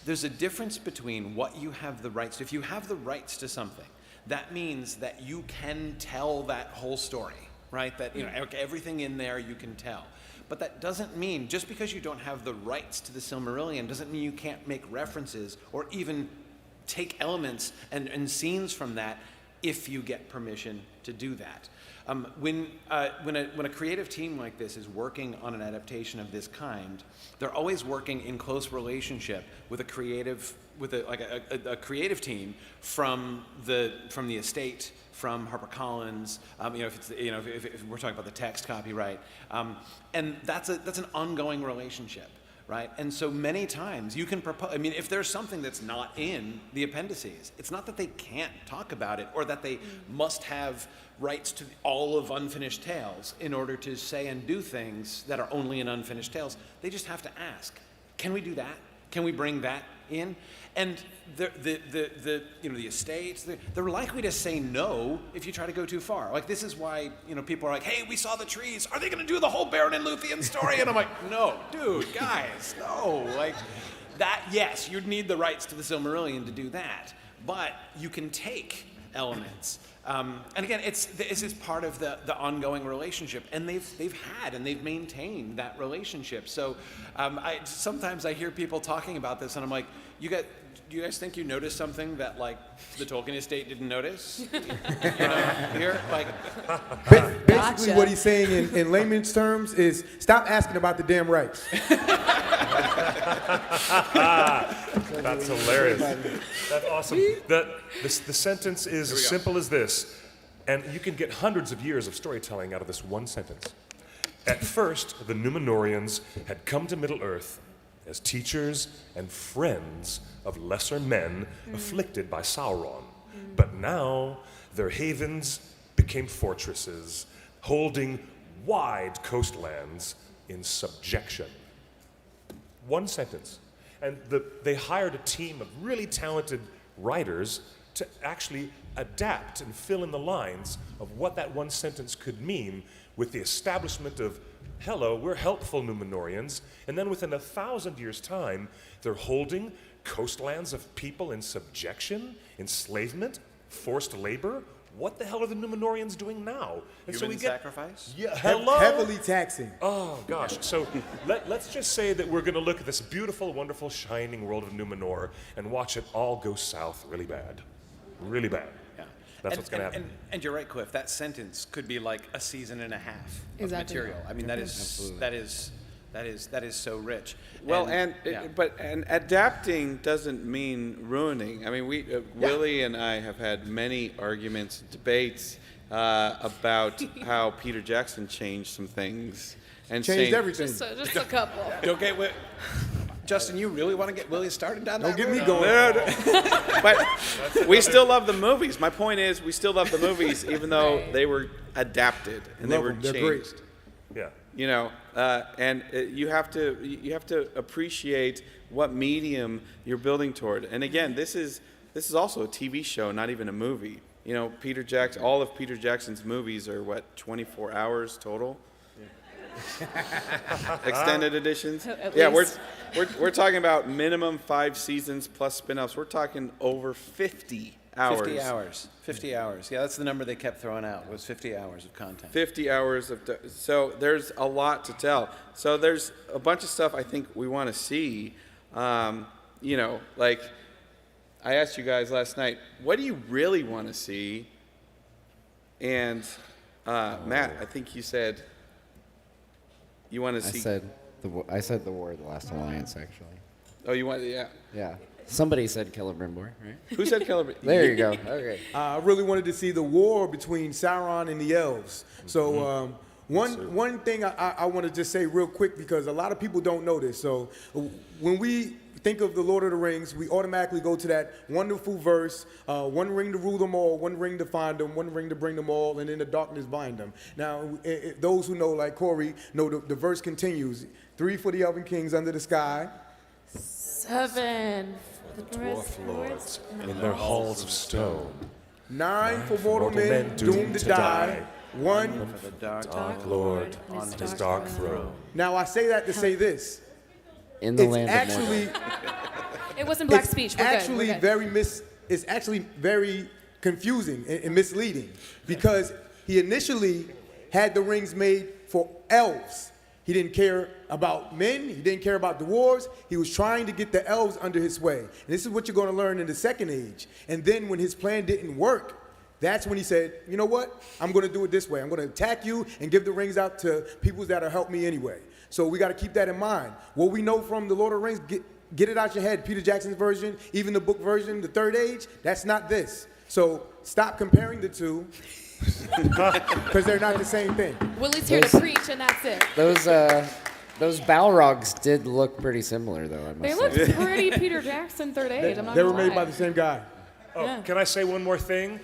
There's a difference between what you have the rights to. If you have the rights to something, that means that you can tell that whole story. right? That, you know, everything in there you can tell. But that doesn't mean, just because you don't have the rights to the Silmarillion, doesn't mean you can't make references or even take elements and scenes from that if you get permission to do that. When a creative team like this is working on an adaptation of this kind, they're always working in close relationship with a creative team from the estate, from HarperCollins. If we're talking about the text copyright, and that's an ongoing relationship. Right? And so many times you can propose, I mean, if there's something that's not in the appendices, it's not that they can't talk about it or that they must have rights to all of Unfinished Tales in order to say and do things that are only in Unfinished Tales. They just have to ask, can we do that? Can we bring that in? And the estates, they're likely to say no if you try to go too far. Like, this is why, people are like, hey, we saw the trees. Are they going to do the whole Beren and Luthien story? And I'm like, no, dude, guys, no. Like, that, yes, you'd need the rights to the Silmarillion to do that. But you can take elements. And again, this is part of the ongoing relationship, and they've had and they've maintained that relationship. So sometimes I hear people talking about this, and I'm like, do you guys think you noticed something that like the Tolkien estate didn't notice? Here, like. Basically, what he's saying in layman's terms is stop asking about the damn rights. That's hilarious. That's awesome. The sentence is as simple as this, and you can get hundreds of years of storytelling out of this one sentence. At first, the Numenorians had come to Middle-earth as teachers and friends of lesser men afflicted by Sauron. But now, their havens became fortresses, holding wide coastlands in subjection. One sentence. And they hired a team of really talented writers to actually adapt and fill in the lines of what that one sentence could mean with the establishment of, hello, we're helpful Numenorians, and then within 1,000 years' time, they're holding coastlands of people in subjection, enslavement, forced labor. What the hell are the Numenorians doing now? And Human sacrifice? Yeah, hello? Heavily taxing. Oh, gosh. So let's just say that we're going to look at this beautiful, wonderful, shining world of Numenor and watch it all go south really bad. Really bad. Yeah. That's what's going to happen. And you're right, Cliff. That sentence could be like a season and a half of material. I mean, that is so rich. Well, and adapting doesn't mean ruining. I mean, Willie and I have had many arguments, debates about how Peter Jackson changed some things and changed everything. Just a couple. Don't get Justin, you really want to get Willie started down that road? Don't get me going. But we still love the movies. My point is, we still love the movies, even though they were adapted and they were changed. They're great. Yeah. And you have to appreciate what medium you're building toward. And again, this is also a TV show, not even a movie. Peter Jackson. All of Peter Jackson's movies are 24 hours total. Extended editions. We're talking about minimum 5 seasons plus spin-offs. We're talking over 50 hours. 50 hours. 50 hours. Yeah, that's the number they kept throwing out, was 50 hours of content. 50 hours of... So there's a lot to tell. So there's a bunch of stuff I think we want to see. Like I asked you guys last night, what do you really want to see? And Matt, I think you said you want to see... I said the War of the Last Alliance, actually. Oh, you want... Yeah. Yeah. Somebody said Celebrimbor, right? Who said Celebrimbor? There you go. Okay. I really wanted to see the war between Sauron and the elves. So one thing I want to just say real quick, because a lot of people don't know this. So when we think of the Lord of the Rings, we automatically go to that wonderful verse, one ring to rule them all, one ring to find them, one ring to bring them all, and in the darkness bind them. Now, those who know, like Corey, know the verse continues. 3 for the elven kings under the sky. 7 for the dwarf lords in their halls of stone. 9 for mortal men doomed to die. 1 for the dark Lord on his dark throne. Now, I say that to say this. In the land of Mordor. It wasn't black speech. We're It's actually very confusing and misleading, because he initially had the rings made for elves. He didn't care about men. He didn't care about dwarves. He was trying to get the elves under his sway. And this is what you're going to learn in the Second Age. And then when his plan didn't work, that's when he said, you know what? I'm going to do it this way. I'm going to attack you and give the rings out to people that'll help me anyway. So we got to keep that in mind. What we know from the Lord of the Rings, get it out your head. Peter Jackson's version, even the book version, the Third Age, that's not this. So stop comparing the two. Because they're not the same thing. Willie's here to preach, and that's it. Those Balrogs did look pretty similar, though, I must They say. looked pretty Peter Jackson Third Age. I'm not They were gonna made lie. by the same guy. Oh, Yeah. can I say one more thing?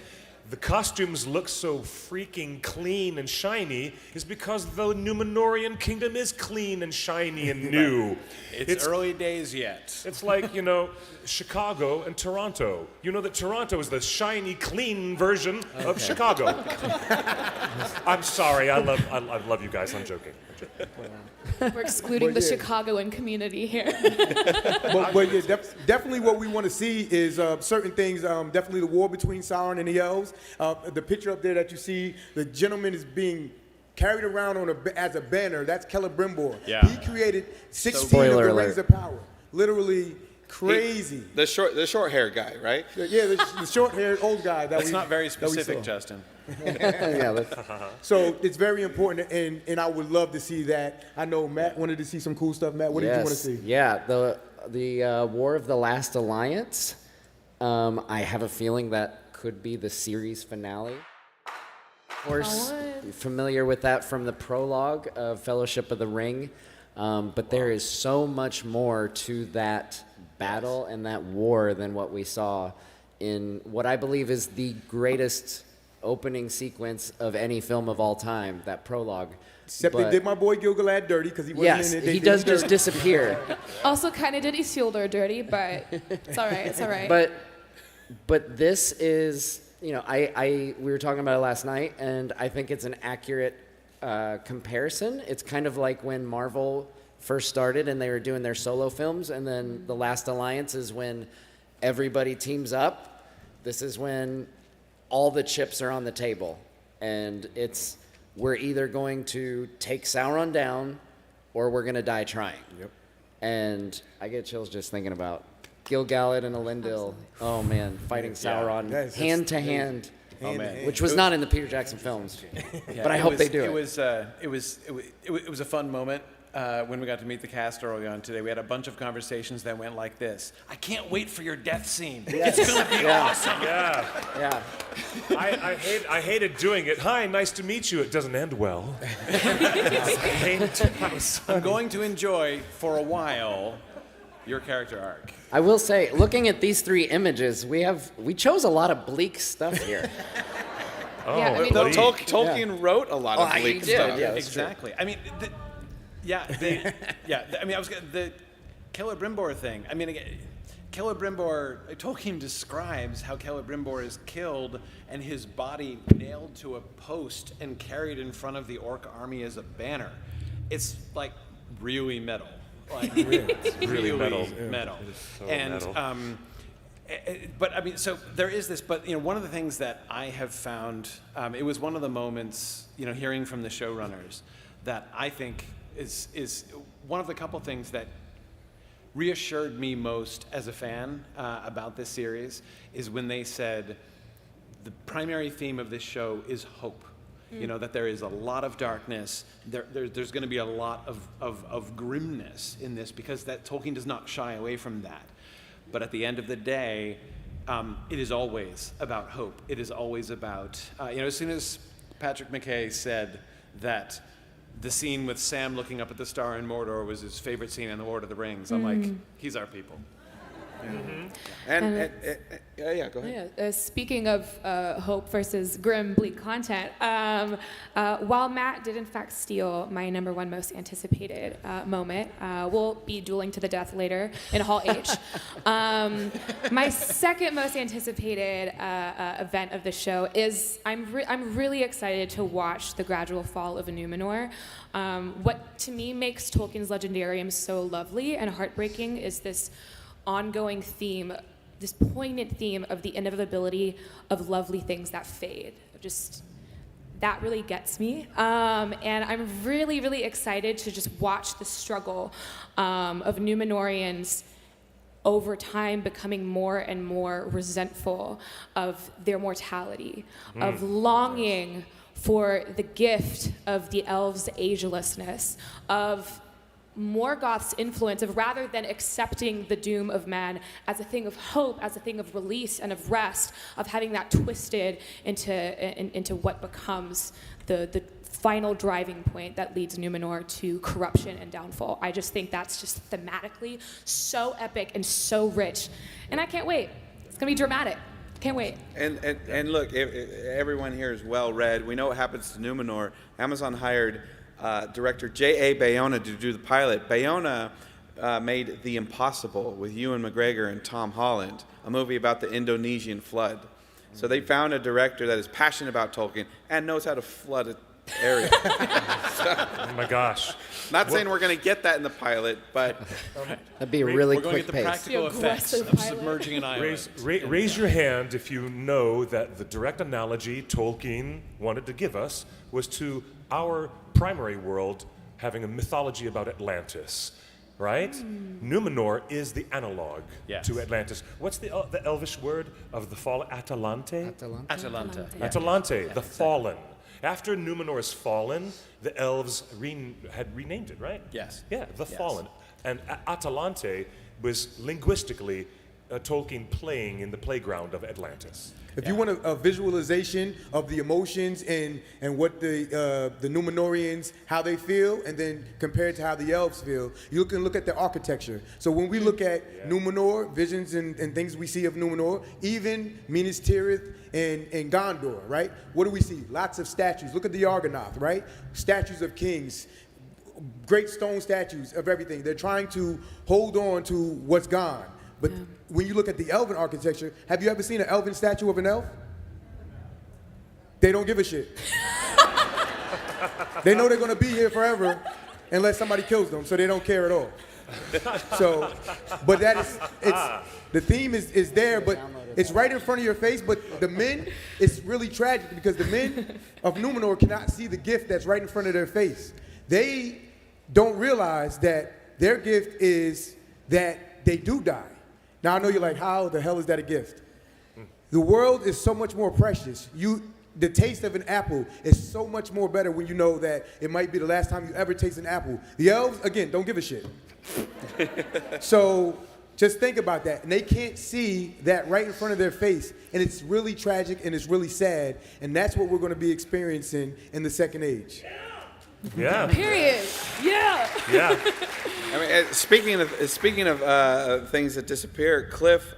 The costumes look so freaking clean and shiny is because the Numenorean kingdom is clean and shiny and new. It's early days yet. It's like, Chicago and Toronto. You know that Toronto is the shiny, clean version of Chicago. I'm sorry. I love you guys. I'm joking. We're excluding the yeah. Chicagoan community here. But yeah, definitely what we want to see is certain things. Definitely the war between Sauron and the elves. The picture up there that you see, the gentleman is being carried around as a banner. That's Celebrimbor. Yeah. He created 16 of Spoiler the alert. Rings of Power. Literally crazy. The short hair guy, right? Yeah, the short-haired old guy. That's not very that we specific, saw. Justin. Yeah, So it's very important, and I would love to see that. I know Matt wanted to see some cool stuff. Matt, what did you want to see? Yeah, the War of the Last Alliance. I have a feeling that could be the series finale. Of course, familiar with that from the prologue of Fellowship of the Ring. But there is so much more to that battle and that war than what we saw in what I believe is the greatest opening sequence of any film of all time, that prologue. Except they did my boy Gil-galad dirty because he wasn't Yes, in it. They he did does him just dirty. disappear. Also, kind of did Isildur dirty, but it's all right. It's all right. But this is, we were talking about it last night, and I think it's an accurate comparison. It's kind of like when Marvel first started and they were doing their solo films, and then The Last Alliance is when everybody teams up. This is when all the chips are on the table, and we're either going to take Sauron down or we're going to die trying. Yep. And I get chills just thinking about Gil-galad and Elendil. Oh man, fighting Sauron hand to hand. Oh man, which was not in the Peter Jackson films, but I hope they do it. It was a fun moment when we got to meet the cast early on today. We had a bunch of conversations that went like this: "I can't wait for your death scene. Yes. It's gonna be awesome." Yeah. I hated doing it. Hi, nice to meet you. It doesn't end well. I'm going to enjoy for a while your character arc. I will say, looking at these three images, we chose a lot of bleak stuff here. Yeah, I mean, Tolkien wrote a lot of he bleak did, stuff. yeah. That's Exactly. I mean, the Celebrimbor thing. I mean, again, Celebrimbor. Tolkien describes how Celebrimbor is killed and his body nailed to a post and carried in front of the orc army as a banner. It's like really metal. Like really metal. It is so And metal. but I mean, so there is this. But one of the things that I have found, it was one of the moments, hearing from the showrunners, that I think is one of the couple things that reassured me most as a fan about this series is when they said the primary theme of this show is hope. That there is a lot of darkness. There's going to be a lot of grimness in this because that Tolkien does not shy away from that. But at the end of the day, it is always about hope. It is always about, as soon as Patrick McKay said that the scene with Sam looking up at the star in Mordor was his favorite scene in The Lord of the Rings, I'm like, he's our people. And go ahead. Yeah, speaking of hope versus grim, bleak content, while Matt did in fact steal my number one most anticipated moment, we'll be dueling to the death later in Hall H. My second most anticipated event of the show is I'm really excited to watch the gradual fall of Numenor. What to me makes Tolkien's Legendarium so lovely and heartbreaking is this ongoing theme, this poignant theme of the inevitability of lovely things that fade. Just that really gets me. And I'm really, really excited to just watch the struggle of Numenorians over time becoming more and more resentful of their mortality, of longing for the gift of the elves' agelessness, of Morgoth's influence, of rather than accepting the doom of man as a thing of hope, as a thing of release and of rest, of having that twisted into what becomes the final driving point that leads Numenor to corruption and downfall. I just think that's just thematically so epic and so rich. And I can't wait. It's going to be dramatic. Can't wait. And look, if everyone here is well read. We know what happens to Numenor. Amazon hired director J.A. Bayona to do the pilot. Bayona made The Impossible with Ewan McGregor and Tom Holland, a movie about the Indonesian flood. So they found a director that is passionate about Tolkien and knows how to flood an area. Oh my gosh. Not saying we're going to get that in the pilot, but that'd be a really we're going quick to get the pace. practical effects of submerging an island. Raise your hand if you know that the direct analogy Tolkien wanted to give us was to our primary world having a mythology about Atlantis, right? Numenor is the analog to Atlantis. What's the Elvish word of the fallen? Atalante? Atalanta. Atalante, the fallen. After Numenor is fallen, the elves had renamed it, right? Yes. Yeah, the fallen. And Atalante was linguistically Tolkien playing in the playground of Atlantis. If you want a visualization of the emotions and what the Numenorians, how they feel, and then compared to how the elves feel, you can look at the architecture. So when we look at Numenor, visions and things we see of Numenor, even Minas Tirith and Gondor, right? What do we see? Lots of statues. Look at the Argonath, right? Statues of kings, great stone statues of everything. They're trying to hold on to what's gone. But when you look at the elven architecture, have you ever seen an elven statue of an elf? They don't give a shit. They know they're going to be here forever unless somebody kills them, so they don't care at all. So, but the theme is there, but it's right in front of your face. But the men, it's really tragic because the men of Numenor cannot see the gift that's right in front of their face. They don't realize that their gift is that they do die. Now I know you're like, how the hell is that a gift? The world is so much more precious. The taste of an apple is so much more better when you know that it might be the last time you ever taste an apple. The elves, again, don't give a shit. So just think about that. And they can't see that right in front of their face. And it's really tragic and it's really sad. And that's what we're going to be experiencing in the Second Age. Yeah. Period. Yeah. Yeah. I mean, speaking of things that disappear, Cliff,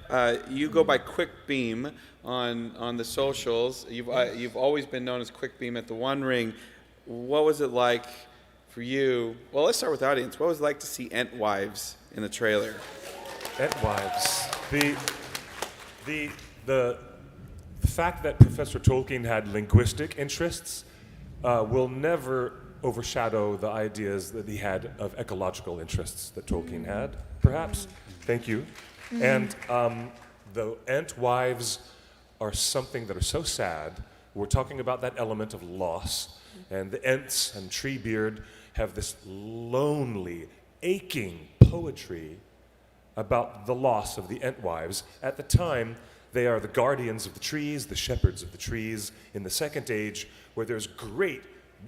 you go by Quick Beam on the socials. You've always been known as Quick Beam at the One Ring. What was it like for you? Well, let's start with the audience. What was it like to see Entwives in the trailer? Entwives. The fact that Professor Tolkien had linguistic interests will never overshadow the ideas that he had of ecological interests that Tolkien had, perhaps. Thank you. And the Entwives are something that are so sad. We're talking about that element of loss. And the Ents and Treebeard have this lonely, aching poetry about the loss of the Entwives. At the time, they are the guardians of the trees, the shepherds of the trees in the Second Age, where there's great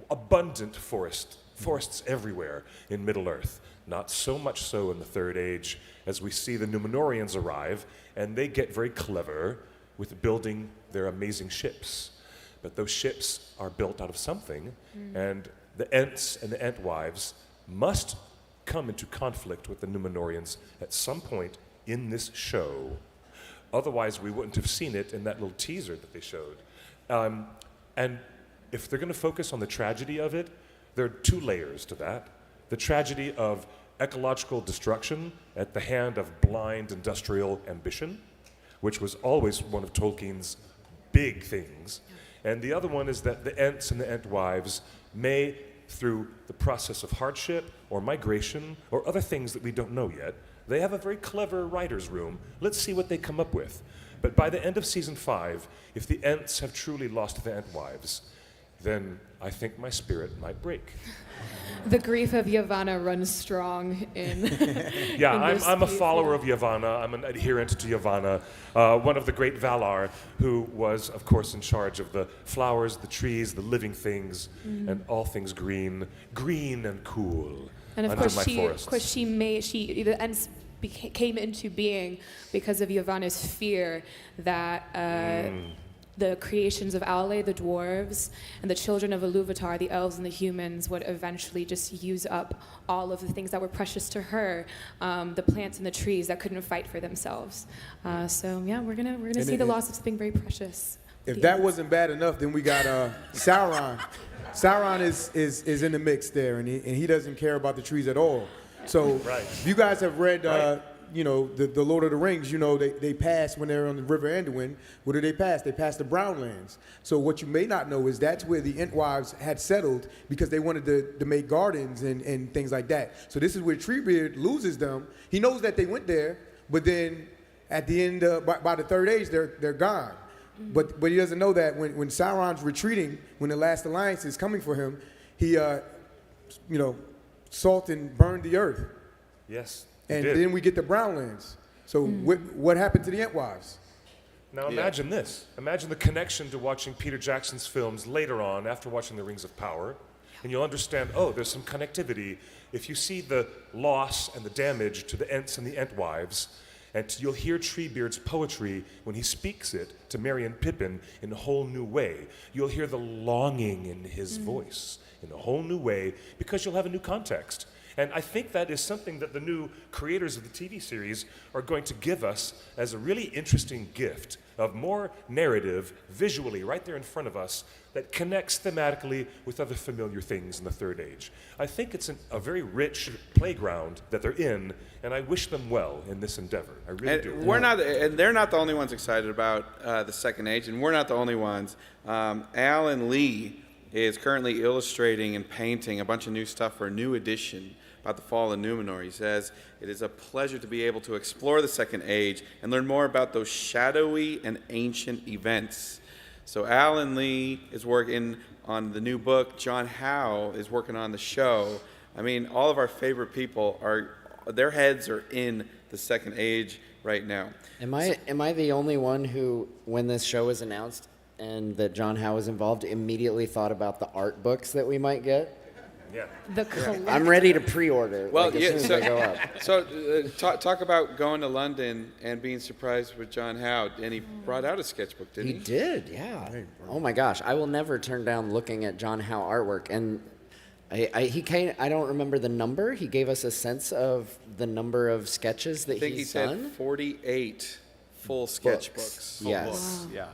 abundant forests everywhere in Middle-earth. Not so much so in the Third Age, as we see the Numenoreans arrive, and they get very clever with building their amazing ships. But those ships are built out of something, and the Ents and the Entwives must come into conflict with the Numenoreans at some point in this show. Otherwise, we wouldn't have seen it in that little teaser that they showed. And if they're going to focus on the tragedy of it, there are two layers to that. The tragedy of ecological destruction at the hand of blind industrial ambition, which was always one of Tolkien's big things. And the other one is that the Ents and the Entwives may, through the process of hardship or migration or other things that we don't know yet, they have a very clever writer's room. Let's see what they come up with. But by the end of season 5, if the Ents have truly lost the Entwives, then I think my spirit might break. The grief of Yavanna runs strong in. Yeah, in this I'm a piece, follower yeah. of Yavanna. I'm an adherent to Yavanna, one of the great Valar, who was, of course, in charge of the flowers, the trees, the living things, and all things green and cool And of under course, my she, forests. of course, the Ents came into being because of Yavanna's fear that the creations of Aule, the dwarves, and the children of Iluvatar, the elves and the humans, would eventually just use up all of the things that were precious to her, the plants and the trees that couldn't fight for themselves. So yeah, we're gonna see the loss of something very precious. If that wasn't bad enough, then we got Sauron. Sauron is in the mix there, and he doesn't care about the trees at all. So if you guys have read, the Lord of the Rings, they passed when they're on the River Anduin. What did they pass? They passed the Brownlands. So what you may not know is that's where the Entwives had settled because they wanted to make gardens and things like that. So this is where Treebeard loses them. He knows that they went there, but then at the end, by the Third Age, they're gone. But he doesn't know that when Sauron's retreating, when the last alliance is coming for him, he, salt and burned the earth. Yes. And then we get the Brownlands. So what happened to the Entwives? Now imagine this. Imagine the connection to watching Peter Jackson's films later on after watching The Rings of Power. And you'll understand, there's some connectivity. If you see the loss and the damage to the Ents and the Entwives, and you'll hear Treebeard's poetry when he speaks it to Merry and Pippin in a whole new way. You'll hear the longing in his voice in a whole new way because you'll have a new context. And I think that is something that the new creators of the TV series are going to give us as a really interesting gift of more narrative visually right there in front of us that connects thematically with other familiar things in the Third Age. I think it's a very rich playground that they're in, and I wish them well in this endeavor. I really do. And they're not the only ones excited about the Second Age, and we're not the only ones. Alan Lee is currently illustrating and painting a bunch of new stuff for a new edition about the fall of Numenor. He says, "It is a pleasure to be able to explore the Second Age and learn more about those shadowy and ancient events." So Alan Lee is working on the new book. John Howe is working on the show. I mean, all of our favorite people their heads are in the Second Age right now. Am I the only one who, when this show was announced and that John Howe was involved, immediately thought about the art books that we might get? Yeah. I'm ready to pre-order. Well, as soon as they go up. So talk about going to London and being surprised with John Howe, and he brought out a sketchbook, didn't he? He did, yeah. Oh my gosh, I will never turn down looking at John Howe artwork. And I don't remember the number. He gave us a sense of the number of sketches that he's done. I think he said 48 full sketchbooks. Yes. Yeah.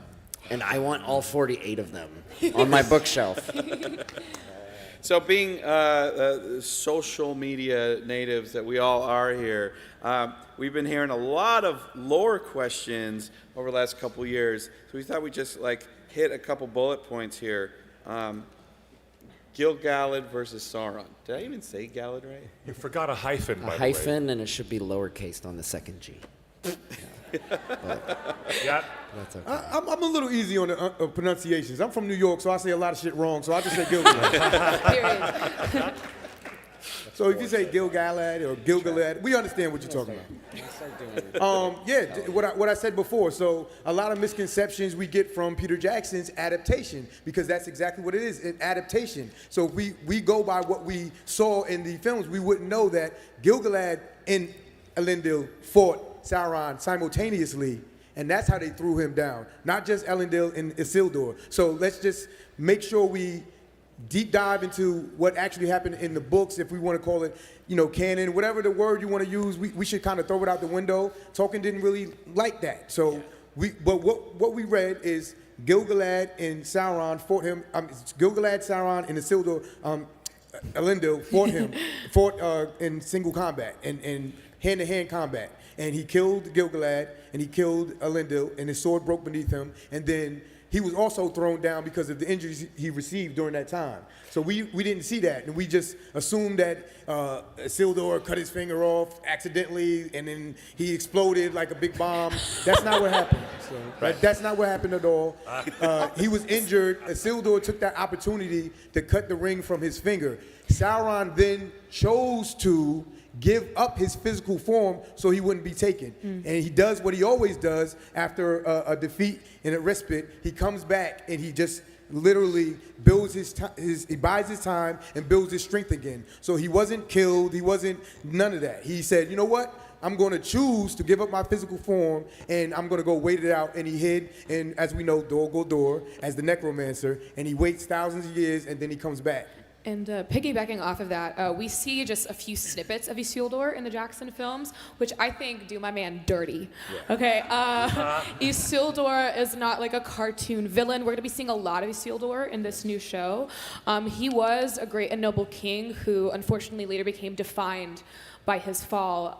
And I want all 48 of them on my bookshelf. So being social media natives that we all are here, we've been hearing a lot of lore questions over the last couple years. So we thought we'd just hit a couple bullet points here. Gil-galad versus Sauron. Did I even say Galad right? You forgot a hyphen, by A the way. hyphen, and it should be lowercase on the second G. Yeah. That's okay. I'm a little easy on the pronunciations. I'm from New York, so I say a lot of shit wrong, so I just say Gil-galad. So if you say Gil-galad or Gil-galad, we understand what you're talking about. What I said before. So a lot of misconceptions we get from Peter Jackson's adaptation, because that's exactly what it is, an adaptation. So if we go by what we saw in the films, we wouldn't know that Gil-galad and Elendil fought Sauron simultaneously, and that's how they threw him down. Not just Elendil and Isildur. So let's just make sure we deep dive into what actually happened in the books, if we want to call it, canon, whatever the word you want to use. We should kind of throw it out the window. Tolkien didn't really like that. So but what we read is Gil-galad and Sauron fought him. Gil-galad, Sauron, and Isildur, Elendil fought in single combat and hand-to-hand combat. And he killed Gil-galad, and he killed Elendil, and his sword broke beneath him. And then he was also thrown down because of the injuries he received during that time. So we didn't see that, and we just assumed that Isildur cut his finger off accidentally, and then he exploded like a big bomb. That's not what happened. So that's not what happened at all. He was injured. Isildur took that opportunity to cut the ring from his finger. Sauron then chose to give up his physical form so he wouldn't be taken. And he does what he always does after a defeat and a respite. He comes back and he just literally builds he buys his time and builds his strength again. So he wasn't killed. He wasn't none of that. He said, you know what? I'm going to choose to give up my physical form, and I'm going to go wait it out. And he hid, and as we know, Dol Guldur as the necromancer, and he waits thousands of years, and then he comes back. And piggybacking off of that, we see just a few snippets of Isildur in the Jackson films, which I think do my man dirty. Yeah. Okay, Isildur is not like a cartoon villain. We're going to be seeing a lot of Isildur in this new show. He was a great and noble king who unfortunately later became defined by his fall,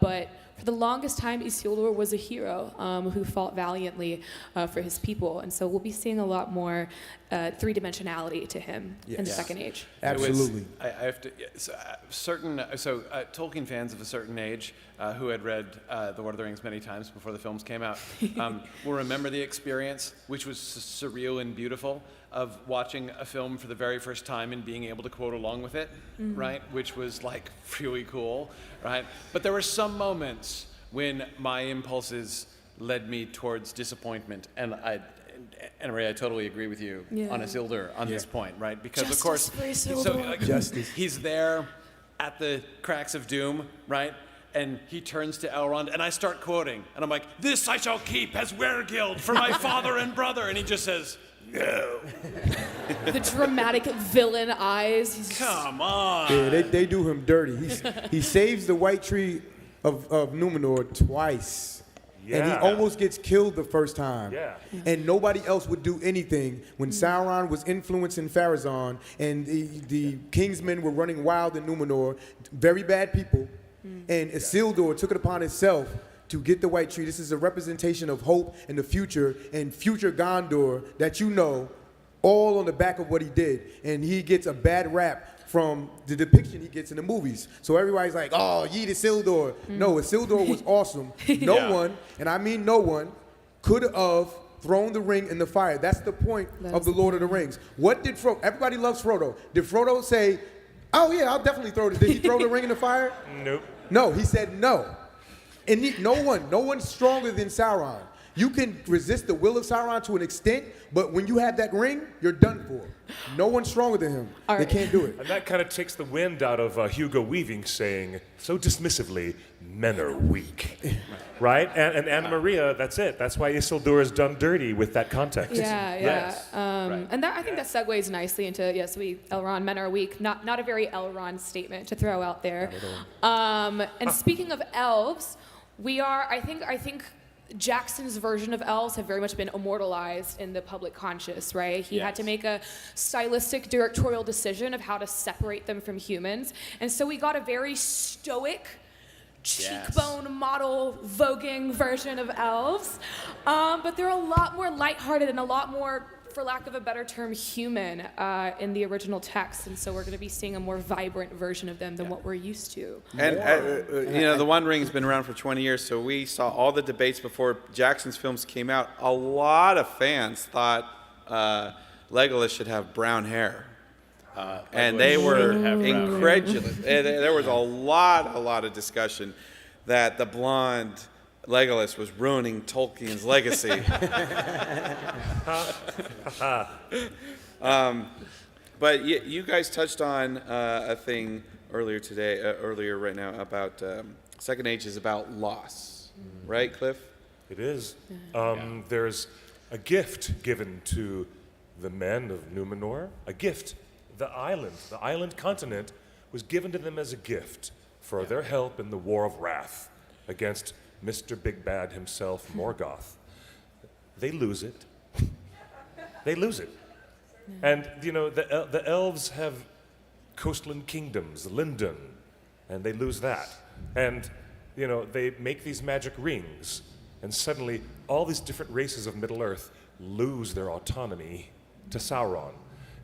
but for the longest time, Isildur was a hero who fought valiantly for his people, and so we'll be seeing a lot more three-dimensionality to him in the Second Age. Absolutely. I have to. Tolkien fans of a certain age who had read The Lord of the Rings many times before the films came out will remember the experience, which was surreal and beautiful, of watching a film for the very first time and being able to quote along with it, right? Which was like really cool, right? But there were some moments when my impulses led me towards disappointment, and Anna Marie, I totally agree with you on Isildur on this point, right? Because Justice of course, for Isildur. he's there at the cracks of doom, right? And he turns to Elrond, and I start quoting, and I'm like, "This I shall keep as weregild for my father and brother," and he just says, "No." The dramatic villain eyes. Come on. Yeah, they do him dirty. He saves the White Tree of Numenor twice. Yeah. And he almost gets killed the first time. Yeah. And nobody else would do anything when Sauron was influencing Pharazôn and the Kingsmen were running wild in Numenor, very bad people. And Isildur took it upon himself to get the White Tree. This is a representation of hope in the future and future Gondor that you know, all on the back of what he did. And he gets a bad rap from the depiction he gets in the movies. So everybody's like, oh, yeet Isildur. No, Isildur was awesome. No one, and I mean no one, could have thrown the ring in the fire. That's the point of the Lord of the Rings. What did Frodo, everybody loves Frodo. Did Frodo say, oh yeah, I'll definitely throw it. Did he throw the ring in the fire? Nope. No, he said no. And no one's stronger than Sauron. You can resist the will of Sauron to an extent, but when you have that ring, you're done for. No one's stronger than him. They can't do it. And that kind of takes the wind out of Hugo Weaving saying so dismissively, men are weak. Right? And Anna Maria, that's it. That's why Isildur is done dirty with that context. Yeah. Yes. And that, I think that segues nicely into, Elrond, men are weak. Not a very Elrond statement to throw out there. And speaking of elves, I think Jackson's version of elves have very much been immortalized in the public conscious, right? He had to make a stylistic directorial decision of how to separate them from humans. And so we got a very stoic, cheekbone model voguing version of elves. But they're a lot more lighthearted and a lot more, for lack of a better term, human in the original text. And so we're going to be seeing a more vibrant version of them than what we're used to. And, the One Ring's been around for 20 years, so we saw all the debates before Jackson's films came out. A lot of fans thought Legolas should have brown hair. And they were incredulous. There was a lot of discussion that the blonde Legolas was ruining Tolkien's legacy. But you guys touched on a thing earlier right now about Second Age is about loss, right, Cliff? It is. There's a gift given to the men of Numenor, a gift. The island continent was given to them as a gift for their help in the War of Wrath against Mr. Big Bad himself, Morgoth. They lose it. And, the elves have coastland kingdoms, Lindon, and they lose that. And, they make these magic rings, and suddenly all these different races of Middle-earth lose their autonomy to Sauron.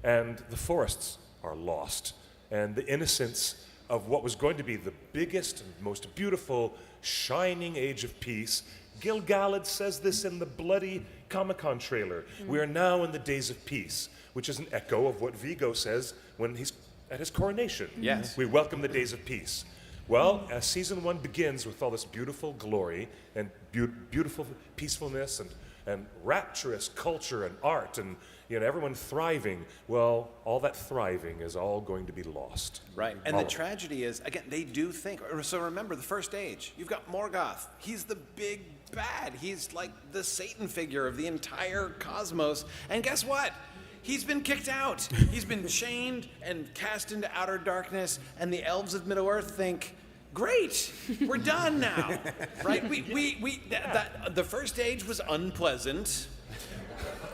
And the forests are lost. And the innocence of what was going to be the biggest, most beautiful, shining age of peace Gil-galad says this in the bloody Comic-Con trailer. We are now in the days of peace, which is an echo of what Viggo says when he's at his coronation. Yes. We welcome the days of peace. Well, as season 1 begins with all this beautiful glory and beautiful peacefulness and rapturous culture and art and everyone thriving, well, all that thriving is all going to be lost. Right, and the tragedy is, again, they do think. So remember, the First Age, you've got Morgoth. He's the big bad. He's like the Satan figure of the entire cosmos. And guess what? He's been kicked out. He's been chained and cast into outer darkness, and the elves of Middle-earth think, great, we're done now, right? The First Age was unpleasant,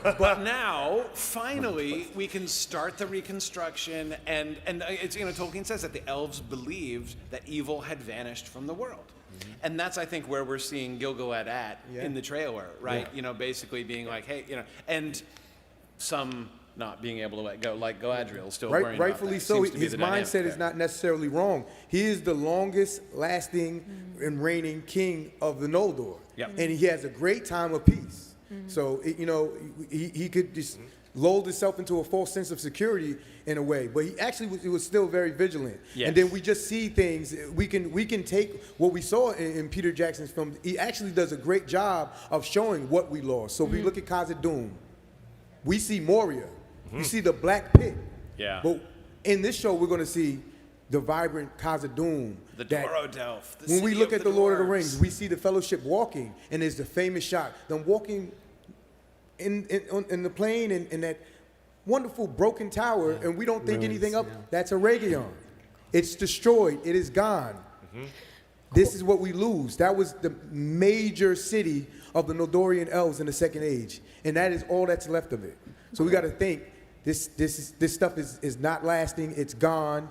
but now, finally, we can start the reconstruction, and it's, Tolkien says that the elves believed that evil had vanished from the world. And that's, I think, where we're seeing Gil-galad in the trailer, right? Basically being like, hey, and some not being able to let go, like Galadriel, still worrying about rightfully that. so. Seems to be His the dynamic mindset is not necessarily wrong. He is the longest lasting and reigning king of the Noldor. Yep. And he has a great time of peace. So, he could just lulled himself into a false sense of security in a way, but he actually was still very vigilant. Yes. And then we just see things. We can take what we saw in Peter Jackson's film. He actually does a great job of showing what we lost. So if we look at Khazad-dûm, we see Moria. We see the Black Pit. Yeah. But in this show, we're going to see the vibrant Khazad-dûm. The Dorodelf. The When we city look of at the Lord of the dwarves. Rings, we see the Fellowship walking, and there's the famous shot, them walking in the plane in that wonderful broken tower, and we don't think anything of that's a Aragon. It's destroyed. It is gone. This is what we lose. That was the major city of the Noldorian elves in the Second Age, and that is all that's left of it. So we got to think this stuff is not lasting. It's gone.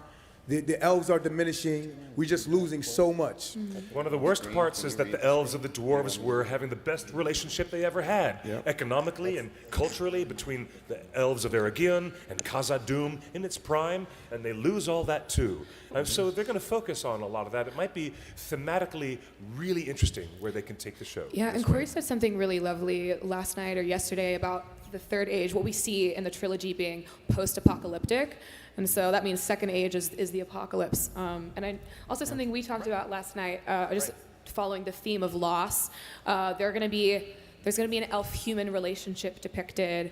The elves are diminishing. We're just losing so much. One of the worst parts is that the elves and the dwarves were having the best relationship they ever had, economically and culturally, between the elves of Eregion and Khazad-dûm in its prime, and they lose all that too. And so they're going to focus on a lot of that. It might be thematically really interesting where they can take the show. Yeah, and Corey said something really lovely last night or yesterday about the Third Age, what we see in the trilogy being post-apocalyptic. And so that means Second Age is the apocalypse. And also something we talked about last night, just following the theme of loss, there's going to be an elf-human relationship depicted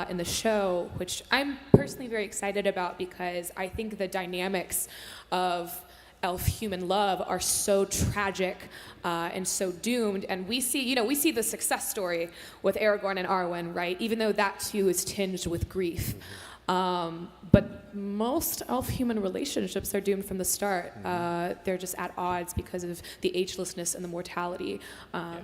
in the show, which I'm personally very excited about because I think the dynamics of elf-human love are so tragic and so doomed. And we see the success story with Aragorn and Arwen, right? Even though that too is tinged with grief. But most elf-human relationships are doomed from the start. They're just at odds because of the agelessness and the mortality. A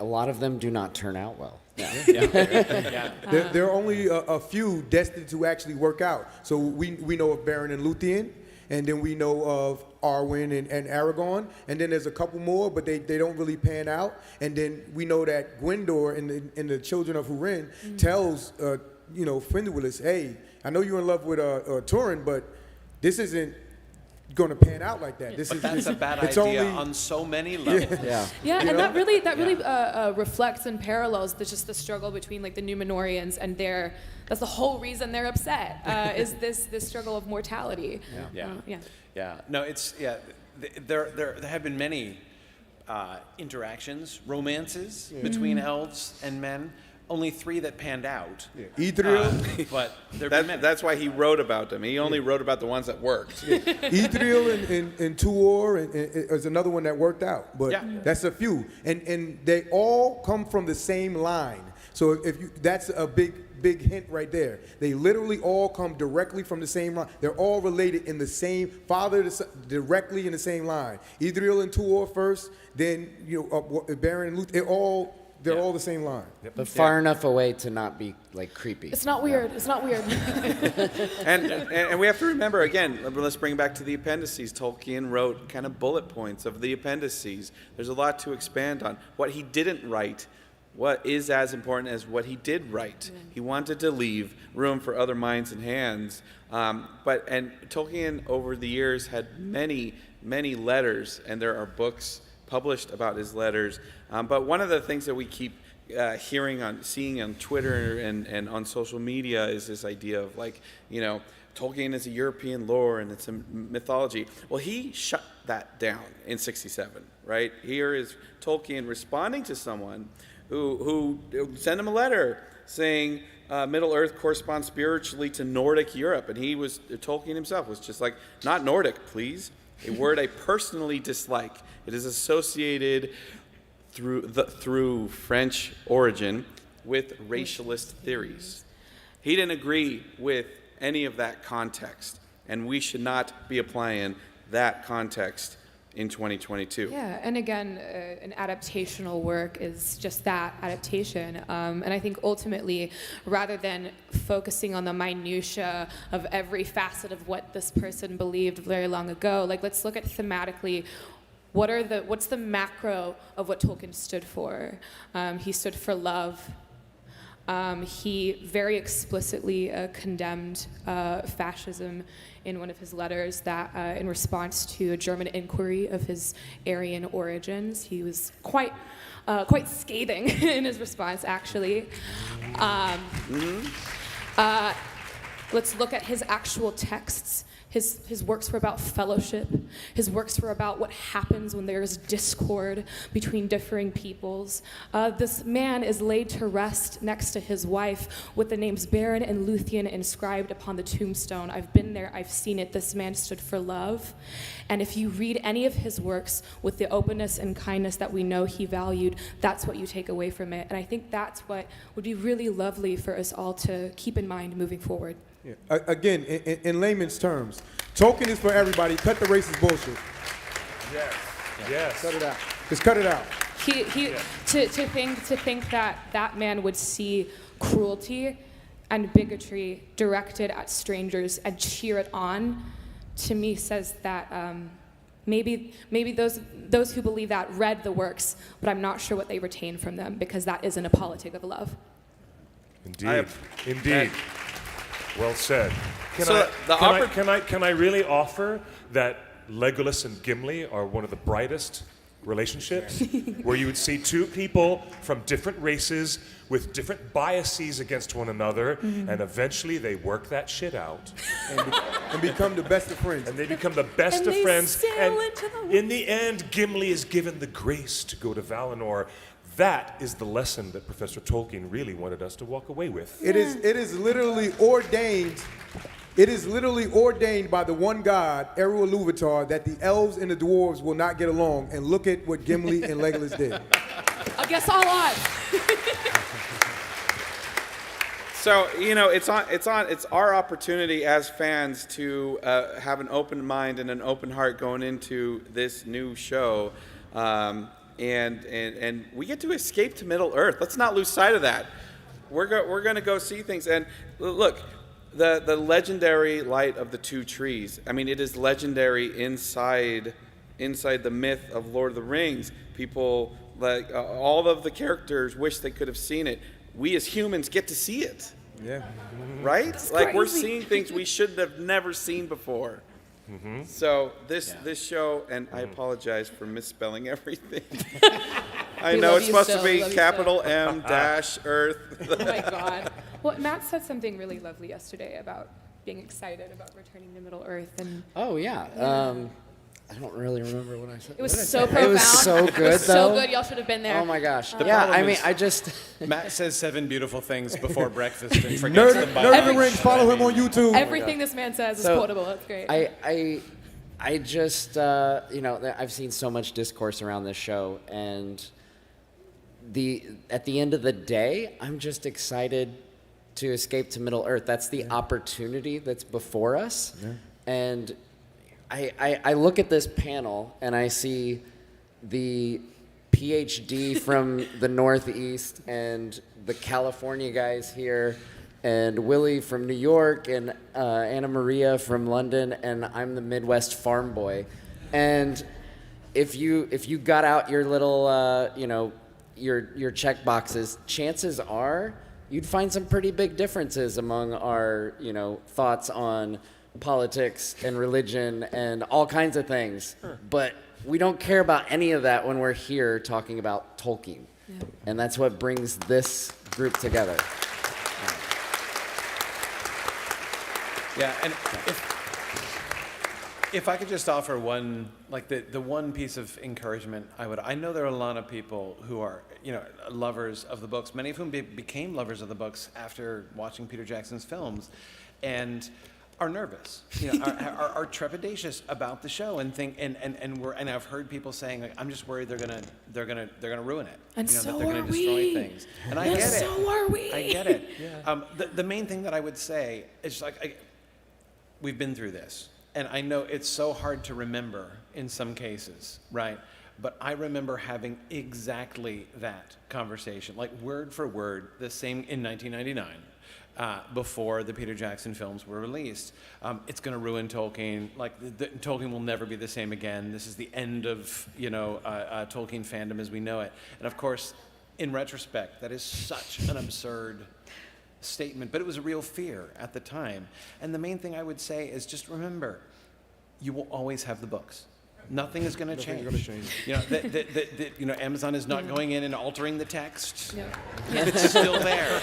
lot of them do not turn out well. There are only a few destined to actually work out. So we know of Beren and Luthien, and then we know of Arwen and Aragorn, and then there's a couple more, but they don't really pan out. And then we know that Gwendor in the Children of Húrin tells Finduilis, hey, I know you're in love with Turin, but this isn't going to pan out like that. That's a bad idea on so many levels. And that really reflects and parallels the struggle between like the Numenoreans and that's the whole reason they're upset is this struggle of mortality. No, there have been many interactions, romances between elves and men. Only 3 that panned out. Idril. But that's why he wrote about them. He only wrote about the ones that worked. Idril and Tuor is another one that worked out. But that's a few. And they all come from the same line. So that's a big hint right there. They literally all come directly from the same line. They're all related in the same father, directly in the same line. Idril and Tuor first, then Beren and Luth. They're all the same line. But far enough away to not be like creepy. It's not weird. It's not weird. and we have to remember, again, let's bring back to the appendices. Tolkien wrote kind of bullet points of the appendices. There's a lot to expand on. What he didn't write, what is as important as what he did write. He wanted to leave room for other minds and hands. And Tolkien over the years had many, many letters, and there are books published about his letters. But one of the things that we keep seeing on Twitter and on social media is this idea of like, Tolkien is a European lore and it's a mythology. Well, he shut that down in 67, right? Here is Tolkien responding to someone who sent him a letter saying Middle Earth corresponds spiritually to Nordic Europe. And Tolkien himself was just like, not Nordic, please. A word I personally dislike. It is associated through French origin with racialist theories. He didn't agree with any of that context, and we should not be applying that context in 2022. Yeah, and again, an adaptational work is just that, adaptation. And I think ultimately, rather than focusing on the minutia of every facet of what this person believed very long ago, like let's look at thematically, what's the macro of what Tolkien stood for? He stood for love. He very explicitly condemned fascism in one of his letters that in response to a German inquiry of his Aryan origins. He was quite scathing in his response, actually. Let's look at his actual texts. His works were about fellowship. His works were about what happens when there is discord between differing peoples. This man is laid to rest next to his wife with the names Baron and Luthien inscribed upon the tombstone. I've been there, I've seen it. This man stood for love. And if you read any of his works with the openness and kindness that we know he valued, that's what you take away from it. And I think that's what would be really lovely for us all to keep in mind moving forward. Yeah. Again, in layman's terms, Tolkien is for everybody. Cut the racist bullshit. Yes. Yes. Cut it out. Just cut it out. To think that man would see cruelty and bigotry directed at strangers and cheer it on, to me says that maybe those who believe that read the works, but I'm not sure what they retain from them, because that isn't a politic of love. Indeed. Indeed. Well said. Can I really offer that Legolas and Gimli are one of the brightest relationships, where you would see two people from different races with different biases against one another, and eventually they work that shit out and become the best of friends. And they become the best of friends. And in the end, Gimli is given the grace to go to Valinor. That is the lesson that Professor Tolkien really wanted us to walk away with. It is literally ordained. It is literally ordained by the one God, Eru Ilúvatar, that the elves and the dwarves will not get along. And look at what Gimli and Legolas did. Against all odds. So it's our opportunity as fans to have an open mind and an open heart going into this new show. And we get to escape to Middle Earth. Let's not lose sight of that. We're going to go see things. And look, the legendary light of the two trees. I mean, it is legendary inside the myth of Lord of the Rings. People, like all of the characters, wish they could have seen it. We as humans get to see it. Yeah. Right? Like we're seeing things we should have never seen before. Mm-hmm. So this show, and I apologize for misspelling everything. I know it's supposed to be capital M dash Earth. Oh my God. Well, Matt said something really lovely yesterday about being excited about returning to Middle Earth. And oh yeah. I don't really remember what I said. It was so profound. It was so good, it was so good. Y'all should have been there. Oh my gosh. Yeah, I mean, I just Matt says 7 beautiful things before breakfast and forgets them by Nerd of the Rings. Follow him on YouTube. Everything this man says is quotable. That's great. I just I've seen so much discourse around this show, and at the end of the day, I'm just excited to escape to Middle Earth. That's the opportunity that's before us, and I look at this panel and I see the PhD from the Northeast and the California guys here, and Willie from New York, and Anna Maria from London, and I'm the Midwest farm boy. And if you got out your little your check boxes, chances are you'd find some pretty big differences among our thoughts on politics and religion and all kinds of things. Sure. But we don't care about any of that when we're here talking about Tolkien. Yeah. And that's what brings this group together. Yeah, and if I could just offer one, like the one piece of encouragement I know there are a lot of people who are, lovers of the books, many of whom became lovers of the books after watching Peter Jackson's films, and are nervous, are trepidatious about the show and think, and I've heard people saying, like, I'm just worried they're gonna ruin it, And that so they're gonna are destroy we. things, and I And get it. so are we. I get it. Yeah. The main thing that I would say is we've been through this, and I know it's so hard to remember in some cases, right? But I remember having exactly that conversation, like word for word, the same in 1999, before the Peter Jackson films were released. It's going to ruin Tolkien. Like, Tolkien will never be the same again. This is the end of, Tolkien fandom as we know it. And of course, in retrospect, that is such an absurd statement, but it was a real fear at the time. And the main thing I would say is just remember, you will always have the books. Nothing is going to change. Amazon is not going in and altering the text. No. It's still there.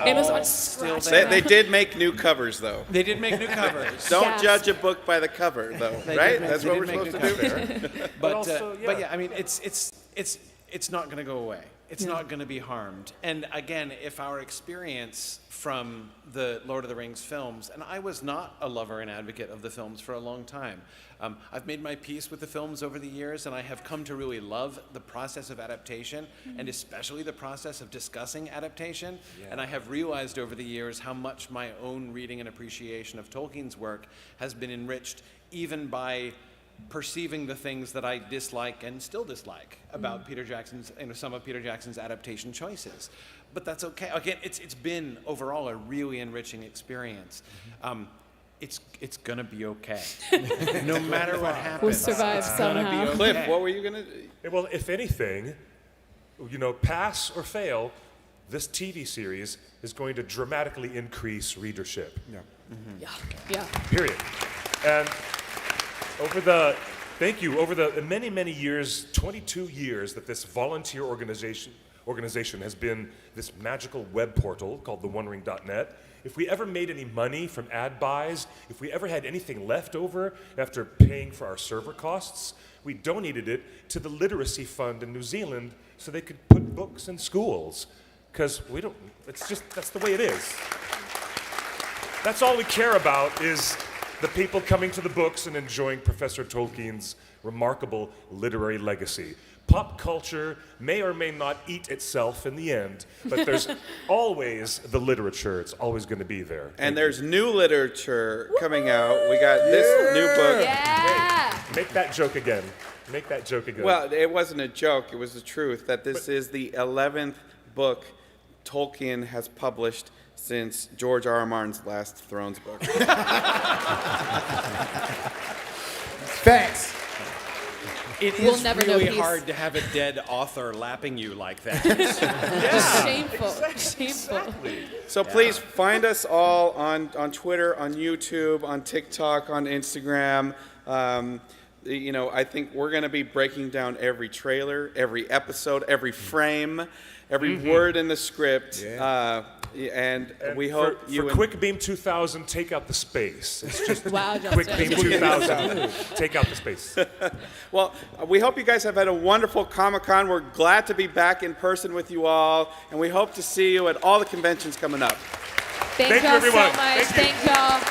Amazon's still scratching there. They did make new covers, though. They did make new covers. Don't Yes. judge a book by the cover, though, They right? did make- That's they what did we're make supposed new to do covers. there. But yeah, I mean, it's not going to go away. It's not going to be harmed. And again, if our experience from the Lord of the Rings films, and I was not a lover and advocate of the films for a long time. I've made my peace with the films over the years, and I have come to really love the process of adaptation, and especially the process of discussing adaptation. Yeah. And I have realized over the years how much my own reading and appreciation of Tolkien's work has been enriched even by perceiving the things that I dislike and still dislike about Peter Jackson's, some of Peter Jackson's adaptation choices. But that's okay. Again, it's been overall a really enriching experience. It's gonna be okay. No matter what happens. We'll survive it's gonna somehow. be okay. Cliff, what were you gonna? Well, if anything, pass or fail, this TV series is going to dramatically increase readership. Yeah. Yeah. Period. And over the many, many years, 22 years that this volunteer organization has been this magical web portal called theonering.net, if we ever made any money from ad buys, if we ever had anything left over after paying for our server costs, we donated it to the literacy fund in New Zealand so they could put books in schools. Because that's the way it is. That's all we care about is the people coming to the books and enjoying Professor Tolkien's remarkable literary legacy. Pop culture may or may not eat itself in the end, but there's always the literature. It's always going to be there. And there's new literature coming out. We got this new book. Yeah. Make that joke again. Make that joke again. Well, it wasn't a joke. It was the truth that this is the 11th book Tolkien has published since George R.R. Martin's last Thrones book. Facts. It We'll is never know really peace. hard to have a dead author lapping you like that. Just shameful. Shameful. So please find us all on Twitter, on YouTube, on TikTok, on Instagram. I think we're going to be breaking down every trailer, every episode, every frame, every word in the script. Yeah. And we hope for Quick Beam 2000, take out the space. It's just Wow, Quick Justin. Beam 2000, take out the space. Well, we hope you guys have had a wonderful Comic-Con. We're glad to be back in person with you all, and we hope to see you at all the conventions coming up. Thank you, y'all so everyone. much. Thank you. Thank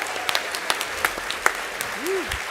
y'all.